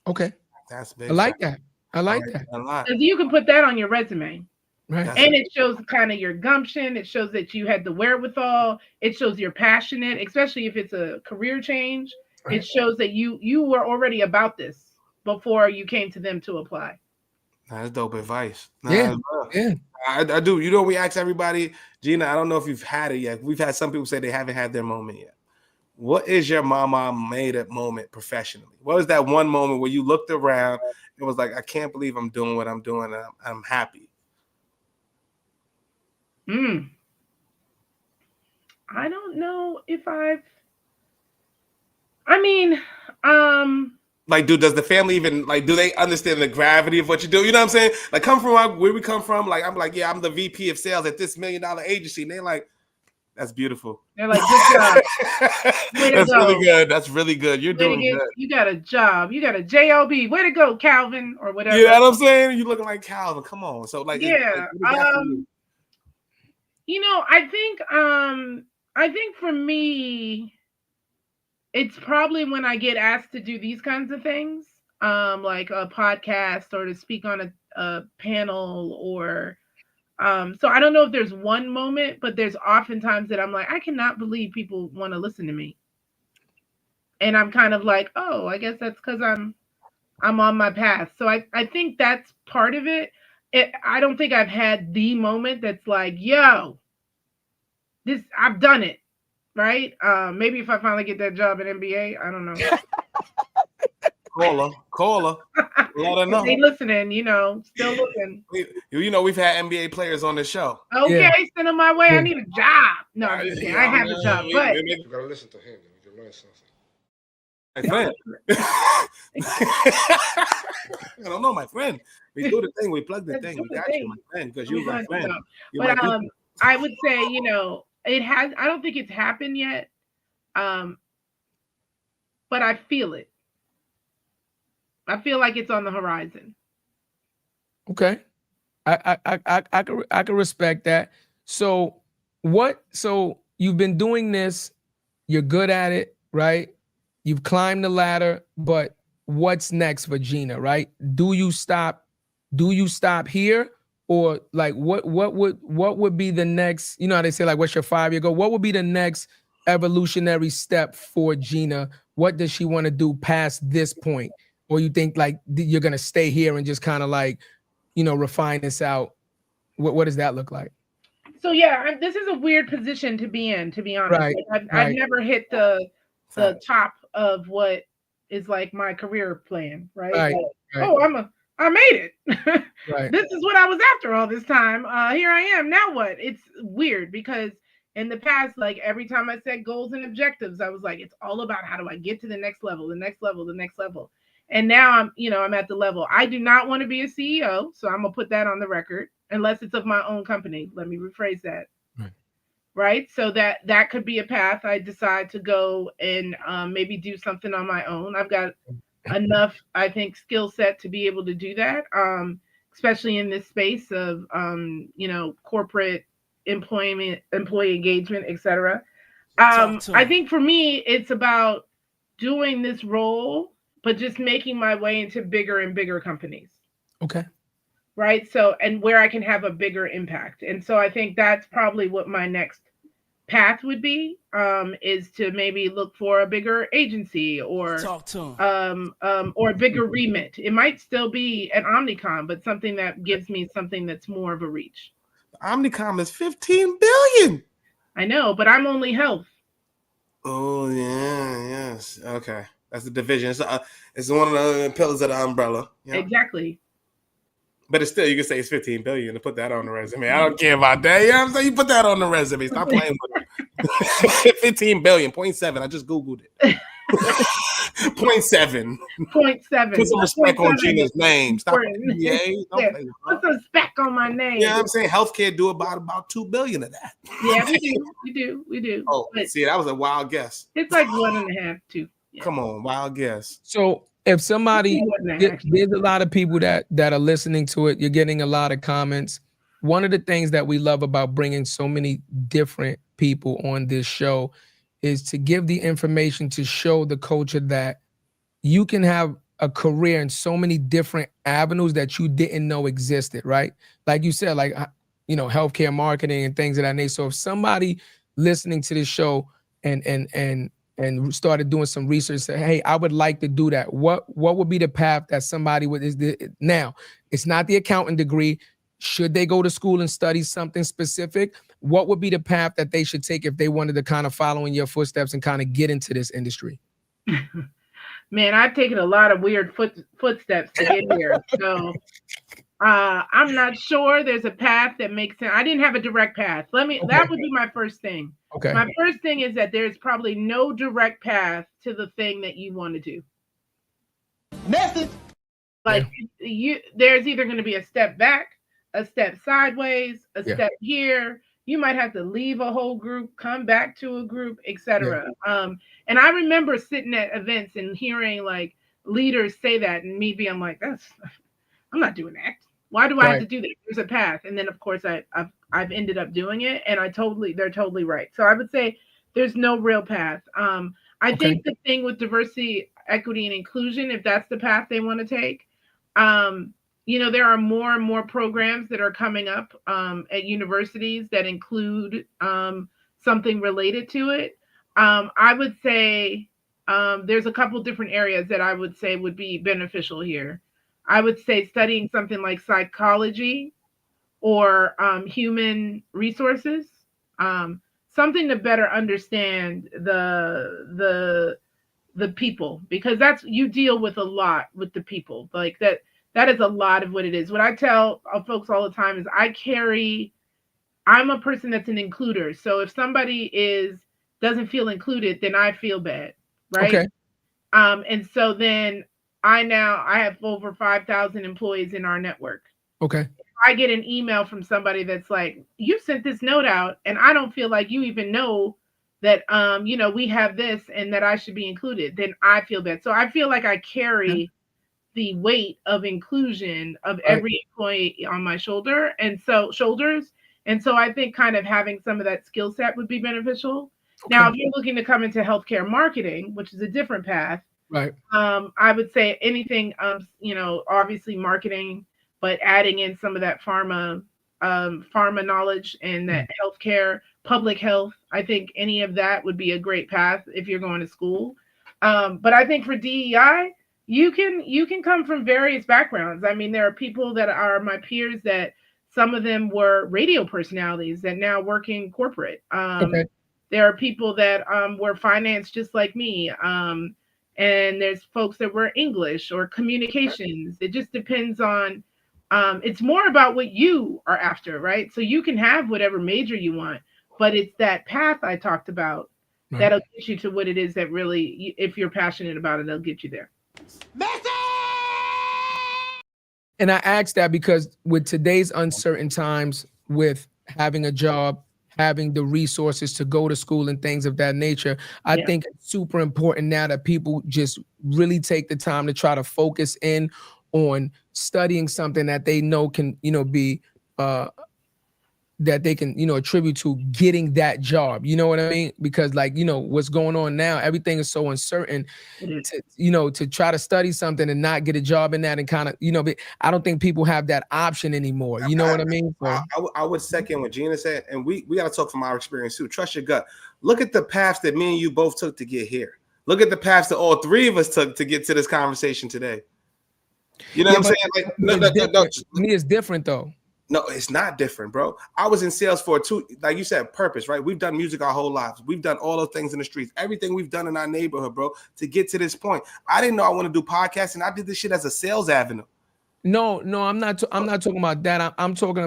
Okay. That's big. I like that. Because you can put that on your resume. Right. And it shows kind of your gumption. It shows that you had the wherewithal. It shows you're passionate, especially if it's a career change. Right. It shows that you were already about this before you came to them to apply. That's dope advice. Yeah. I do. We ask everybody, Gena, I don't know if you've had it yet. We've had some people say they haven't had their moment yet. What is your mama made it moment professionally? What was that one moment where you looked around and was like, I can't believe I'm doing what I'm doing. And I'm happy. I don't know if like, dude, does the family even do they understand the gravity of what you do? You know what I'm saying? Like, come from where we come from. Like, I'm like, yeah, I'm the VP of sales at this $1 million agency. And they're like, that's beautiful. They're like, good job. That's really good. That's really good. You're doing good. You got a job. You got a job. Way to go, Calvin, or whatever. You know what I'm saying? You looking like Calvin. Come on. So I think for me, it's probably when I get asked to do these kinds of things, like a podcast or to speak on a panel or so I don't know if there's one moment, but there's oftentimes that I'm like, I cannot believe people want to listen to me. And I'm kind of like, oh, I guess that's because I'm on my path. So I think that's part of it. I don't think I've had the moment that's like, yo, I've done it. Right? Maybe if I finally get that job at NBA, I don't know. Call her. Let her know. They listening, still looking. We've had NBA players on the show. Okay, send them my way. I need a job. No, I'm just kidding. I have a job, but you gotta listen to him. You can learn something. My friend. I don't know, my friend. We do the thing. We plug the thing. We got you, my friend, because you're my friend. But I would say, it has. I don't think it's happened yet, but I feel it. I feel like it's on the horizon. Okay, I can respect that. So you've been doing this. You're good at it, right? You've climbed the ladder, but what's next for Gena, right? Do you stop here? Or like what would be the next, how they say, like, what's your 5-year goal? What would be the next evolutionary step for Gena? What does she want to do past this point? Or you think like you're going to stay here and just kind of like, refine this out? What does that look like? So, yeah, this is a weird position to be in, to be honest. Right, I've never hit the top of what is like my career plan, right? Right. Oh, I made it. Right. This is what I was after all this time. Here I am. Now what? It's weird because in the past, like every time I set goals and objectives, I was like, it's all about how do I get to the next level, the next level, the next level. And now I'm at the level. I do not want to be a CEO, so I'm gonna put that on the record, unless it's of my own company. Let me rephrase that. Right. So that could be a path I decide to go and maybe do something on my own. I've got enough, I think, skill set to be able to do that, especially in this space of, corporate employee engagement, etc. I think for me, it's about doing this role, but just making my way into bigger and bigger companies. Okay. Right. So, and where I can have a bigger impact. And so I think that's probably what my next path would be is to maybe look for a bigger agency or a bigger remit. It might still be an Omnicom, but something that gives me something that's more of a reach. Omnicom is $15 billion. I know, but I'm only health. Oh yeah, yes, okay. That's the division. It's one of the pillars of the umbrella. Yep. Exactly. But it's still, you can say it's $15 billion to put that on the resume. I don't care about that. You know what I'm saying? You put that on the resume. Stop playing with it. 15 billion, 0.7. I just Googled it. 0.7. 0.7. Put some respect on Gena's name. Stop. Yeah. Put some respect on my name. Yeah, I'm saying healthcare do about 2 billion of that. Yeah, we do. Oh, but see, that was a wild guess. It's like 1.5, 2. Yeah. Come on, wild guess. So if somebody, there's a lot of people that are listening to it. You're getting a lot of comments. One of the things that we love about bringing so many different people on this show is to give the information to show the culture that you can have a career in so many different avenues that you didn't know existed, right? Like you said, like, healthcare marketing and things of that nature. So if somebody listening to this show and started doing some research, say, hey, I would like to do that. What would be the path that somebody would, now, it's not the accounting degree. Should they go to school and study something specific? What would be the path that they should take if they wanted to kind of follow in your footsteps and kind of get into this industry? Man, I've taken a lot of weird footsteps to get here. So I'm not sure there's a path that makes sense. I didn't have a direct path. That would be my first thing. Okay. My first thing is that there's probably no direct path to the thing that you want to do. Message. Like there's either going to be a step back, a step sideways, a step here. You might have to leave a whole group, come back to a group, etc. And I remember sitting at events and hearing like leaders say that, and me being like, I'm not doing that. Why do I have to do that? There's a path. And then of course I've ended up doing it, and they're totally right. So I would say there's no real path. I think the thing with diversity, equity, and inclusion, if that's the path they want to take, there are more and more programs that are coming up at universities that include something related to it. I would say there's a couple different areas that I would say would be beneficial here. I would say studying something like psychology or human resources, something to better understand the people, because you deal with a lot with the people. Like that is a lot of what it is. What I tell folks all the time is I'm a person that's an includer. So if somebody doesn't feel included, then I feel bad, right? Okay. And so then I have over 5,000 employees in our network. Okay. If I get an email from somebody that's like, you sent this note out, and I don't feel like you even know that, we have this and that I should be included, then I feel bad. So I feel like I carry the weight of inclusion of every employee on my shoulders. And so I think kind of having some of that skill set would be beneficial. Okay. Now, if you're looking to come into healthcare marketing, which is a different path, right? I would say anything, obviously marketing, but adding in some of that pharma knowledge and that healthcare, public health. I think any of that would be a great path if you're going to school. But I think for DEI, you can come from various backgrounds. I mean, there are people that are my peers that some of them were radio personalities that now work in corporate. There are people that were finance just like me. And there's folks that were English or communications. It just depends on, it's more about what you are after, right? So you can have whatever major you want, but it's that path I talked about that'll get you to what it is that really, if you're passionate about it, it'll get you there. And I asked that because with today's uncertain times, with having a job, having the resources to go to school and things of that nature, I think it's super important now that people just really take the time to try to focus in on studying something that they know can, be that they can, attribute to getting that job. You know what I mean? Because like, what's going on now, everything is so uncertain to try to study something and not get a job in that and kind of, I don't think people have that option anymore. You know what I mean? So, I would second what Gena said, and we got to talk from our experience too. Trust your gut. Look at the paths that me and you both took to get here. Look at the paths that all three of us took to get to this conversation today. You know what I'm saying? Like, no. Me, it's different though. No, it's not different, bro. I was in sales for like you said, purpose, right? We've done music our whole lives. We've done all those things in the streets, everything we've done in our neighborhood, bro, to get to this point. I didn't know I want to do podcasting. I did this shit as a sales avenue. No, I'm not talking about that. I'm talking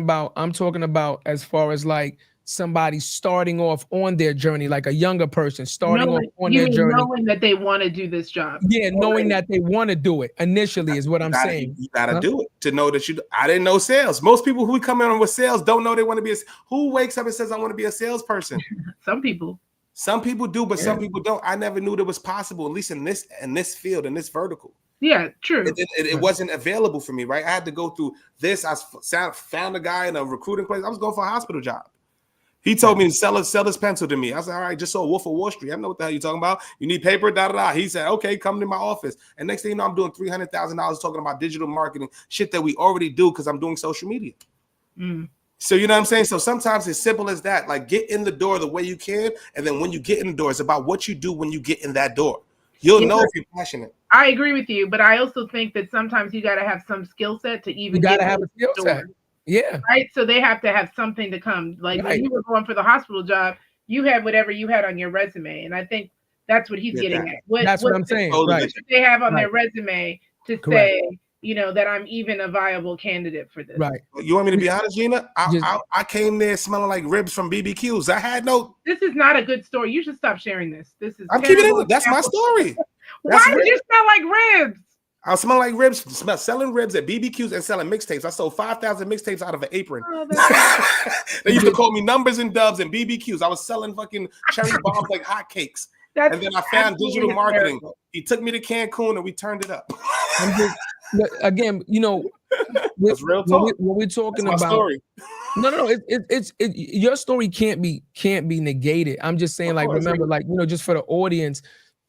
about as far as like somebody starting off on their journey, like a younger person starting off on their journey, knowing that they want to do this job. Yeah, knowing that they want to do it initially is what I'm saying. You gotta do it to know that I didn't know sales. Most people who come in with sales don't know they want to be who wakes up and says I want to be a salesperson. Some people do, but some people don't. I never knew that was possible, at least in this field, in this vertical. Yeah, true. It wasn't available for me, right? I had to go through this. I found a guy in a recruiting place. I was going for a hospital job. He told me to sell this pencil to me. I said, all right, just saw Wolf of Wall Street. I know what the hell you're talking about. You need paper, da-da-da. He said, okay, come to my office. And next thing you know, I'm doing $300,000 talking about digital marketing, shit that we already do because I'm doing social media. So you know what I'm saying? So sometimes it's simple as that. Like get in the door the way you can. And then when you get in the door, it's about what you do when you get in that door. You'll know if you're passionate. I agree with you, but I also think that sometimes you got to have some skill set to even get have a skill set. Yeah. Right. So they have to have something to come. Like when you were going for the hospital job, you had whatever you had on your resume. And I think that's what he's getting at. That's what I'm saying. What they have on their resume to say, that I'm even a viable candidate for this. Right. You want me to be honest, Gena? I came there smelling like ribs from BBQs. I had no. This is not a good story. You should stop sharing this. I'm keeping it. That's my story. Why did you smell like ribs? I was smelling like ribs, selling ribs at BBQs and selling mixtapes. I sold 5,000 mixtapes out of an apron. They used to call me Numbers and Dubs and BBQs. I was selling fucking cherry bombs like hotcakes. And then I found digital marketing. He took me to Cancun and we turned it up. Again, that's real talk. When we're talking that's about story. No, it's your story can't be negated. I'm just saying, like, remember, like, just for the audience,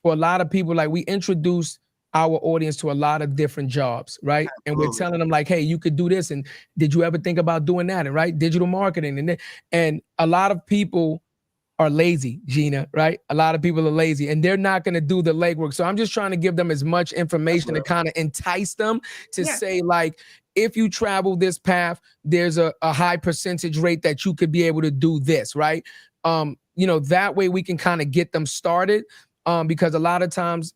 for a lot of people, like, we introduced our audience to a lot of different jobs, right? And we're telling them like, hey, you could do this. And did you ever think about doing that? And right, digital marketing. And a lot of people are lazy, Gena, right? A lot of people are lazy and they're not going to do the legwork. So I'm just trying to give them as much information to kind of entice them to say like, if you travel this path, there's a high percentage rate that you could be able to do this, right? That way we can kind of get them started. Because a lot of times,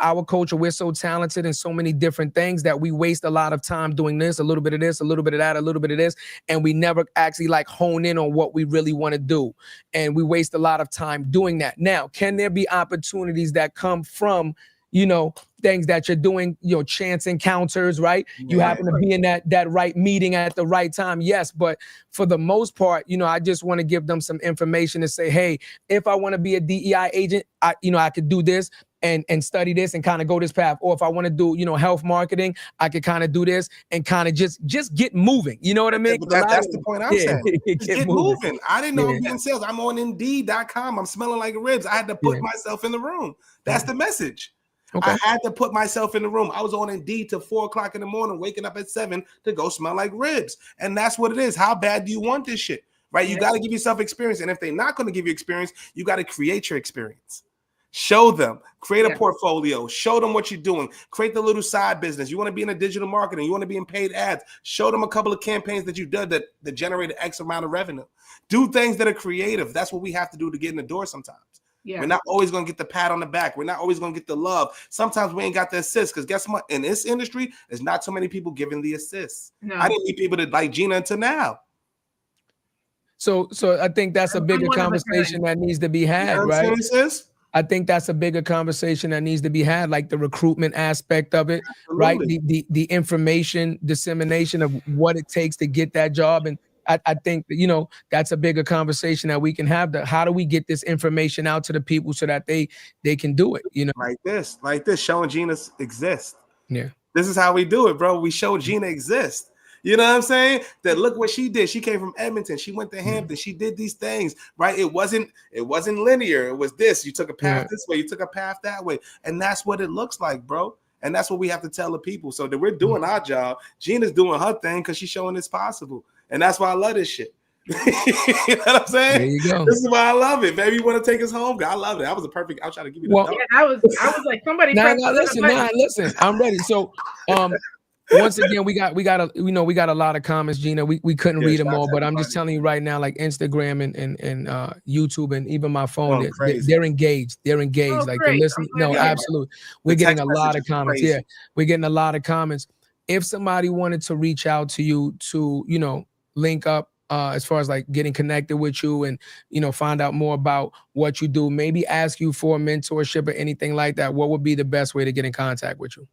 our culture, we're so talented in so many different things that we waste a lot of time doing this, a little bit of this, a little bit of that, a little bit of this, and we never actually like hone in on what we really want to do. And we waste a lot of time doing that. Now, can there be opportunities that come from, things that you're doing, chance encounters, right? You happen to be in that right meeting at the right time. Yes. But for the most part, I just want to give them some information to say, hey, if I want to be a DEI agent, I could do this and study this and kind of go this path. Or if I want to do, health marketing, I could kind of do this and kind of just get moving. You know what I mean? That's the point I'm saying. Get moving. I didn't know I'm getting sales. I'm on Indeed.com. I'm smelling like ribs. I had to put myself in the room. That's the message. Okay. I had to put myself in the room. I was on Indeed till 4:00 in the morning, waking up at 7 to go smell like ribs. And that's what it is. How bad do you want this shit? Right? You got to give yourself experience. And if they're not going to give you experience, you got to create your experience. Show them, create a portfolio, show them what you're doing, create the little side business. You want to be in a digital marketing, you want to be in paid ads, show them a couple of campaigns that you did that generated X amount of revenue. Do things that are creative. That's what we have to do to get in the door sometimes. Yeah. We're not always going to get the pat on the back. We're not always going to get the love. Sometimes we ain't got the assist because guess what? In this industry, there's not so many people giving the assists. No. I didn't need people to like Gena until now. So I think that's a bigger conversation that needs to be had, right? I think that's a bigger conversation that needs to be had, like the recruitment aspect of it, right? The information dissemination of what it takes to get that job. And I think that, that's a bigger conversation that we can have. How do we get this information out to the people so that they can do it, Like this, showing Gena exists. Yeah. This is how we do it, bro. We show Gena exists. You know what I'm saying? That look what she did. She came from Edmonton. She went to Hampton. She did these things, right? It wasn't linear. It was this. You took a path this way. You took a path that way. And that's what it looks like, bro. And that's what we have to tell the people. So that we're doing our job. Gena's doing her thing because she's showing it's possible. And that's why I love this shit. You know what I'm saying? There you go. This is why I love it. Baby, you want to take us home? I love it. That was a perfect. I was trying to give you the I was like somebody. Listen. I'm ready. So, once again, we got a lot of comments, Gena. We couldn't read them all, but I'm just telling you right now, like Instagram and YouTube and even my phone, they're engaged. They're engaged. Like they're listening. No, absolutely. We're getting a lot of comments. Yeah, we're getting a lot of comments. If somebody wanted to reach out to you to, link up as far as like getting connected with you and, find out more about what you do, maybe ask you for a mentorship or anything like that, what would be the best way to get in contact with you?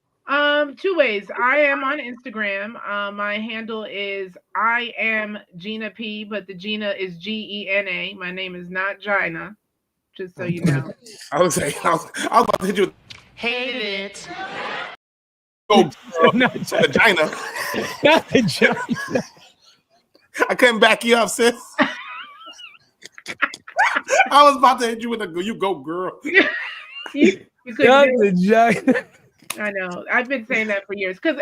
2 ways. I am on Instagram. My handle is I am Gena P, but the Gena is Gena. My name is not Gina, just so you know. I was about to hit you. Hate it. Oh, vagina. Not vagina. I couldn't back you up, sis. I was about to hit you with you go, girl. you Not vagina. I know. I've been saying that for years. Because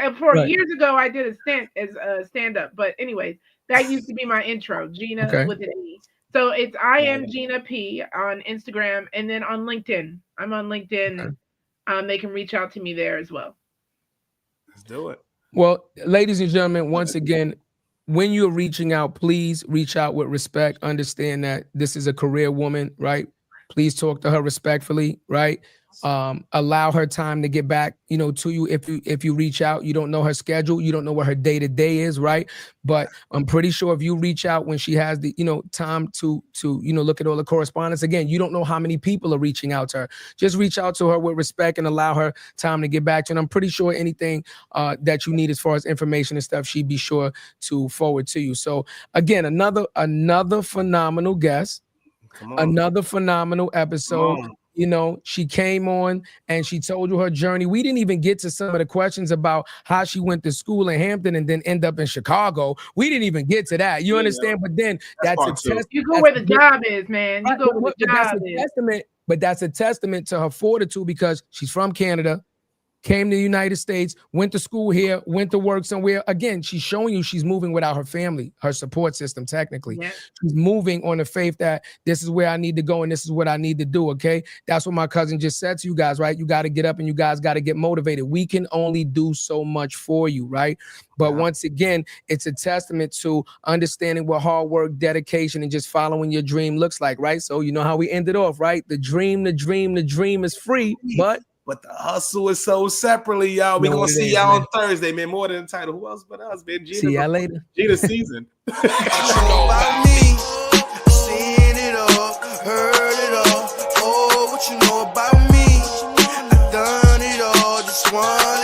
years ago, I did a stand-up. But anyways, that used to be my intro, Gena with an E. So it's I am Gena P on Instagram and then on LinkedIn. I'm on LinkedIn. Okay. They can reach out to me there as well. Let's do it. Well, ladies and gentlemen, once again, when you're reaching out, please reach out with respect. Understand that this is a career woman, right? Please talk to her respectfully, right? Allow her time to get back, to you. If you reach out, you don't know her schedule, you don't know what her day-to-day is, right? But I'm pretty sure if you reach out when she has the, time to look at all the correspondence, again, you don't know how many people are reaching out to her. Just reach out to her with respect and allow her time to get back to you. And I'm pretty sure anything that you need as far as information and stuff, she'd be sure to forward to you. So again, another phenomenal guest, another phenomenal episode. She came on and she told you her journey. We didn't even get to some of the questions about how she went to school in Hampton and then end up in Chicago. We didn't even get to that. You understand? But then that's a testament. You go where the job is, man. You go where the job is. But that's a testament to her fortitude because she's from Canada, came to the United States, went to school here, went to work somewhere. Again, she's showing you she's moving without her family, her support system, technically. Yeah. She's moving on the faith that this is where I need to go and this is what I need to do, okay? That's what my cousin just said to you guys, right? You got to get up and you guys got to get motivated. We can only do so much for you, right? But once again, it's a testament to understanding what hard work, dedication, and just following your dream looks like, right? So you know how we ended off, right? The dream is free, but the hustle is so separately, y'all. We're going to see y'all on Thursday, man. More than the title. Who else but us, man? See y'all later. Gena's season. What you know about me? Seen it all, heard it all. Oh, what you know about me? I done it all, just one.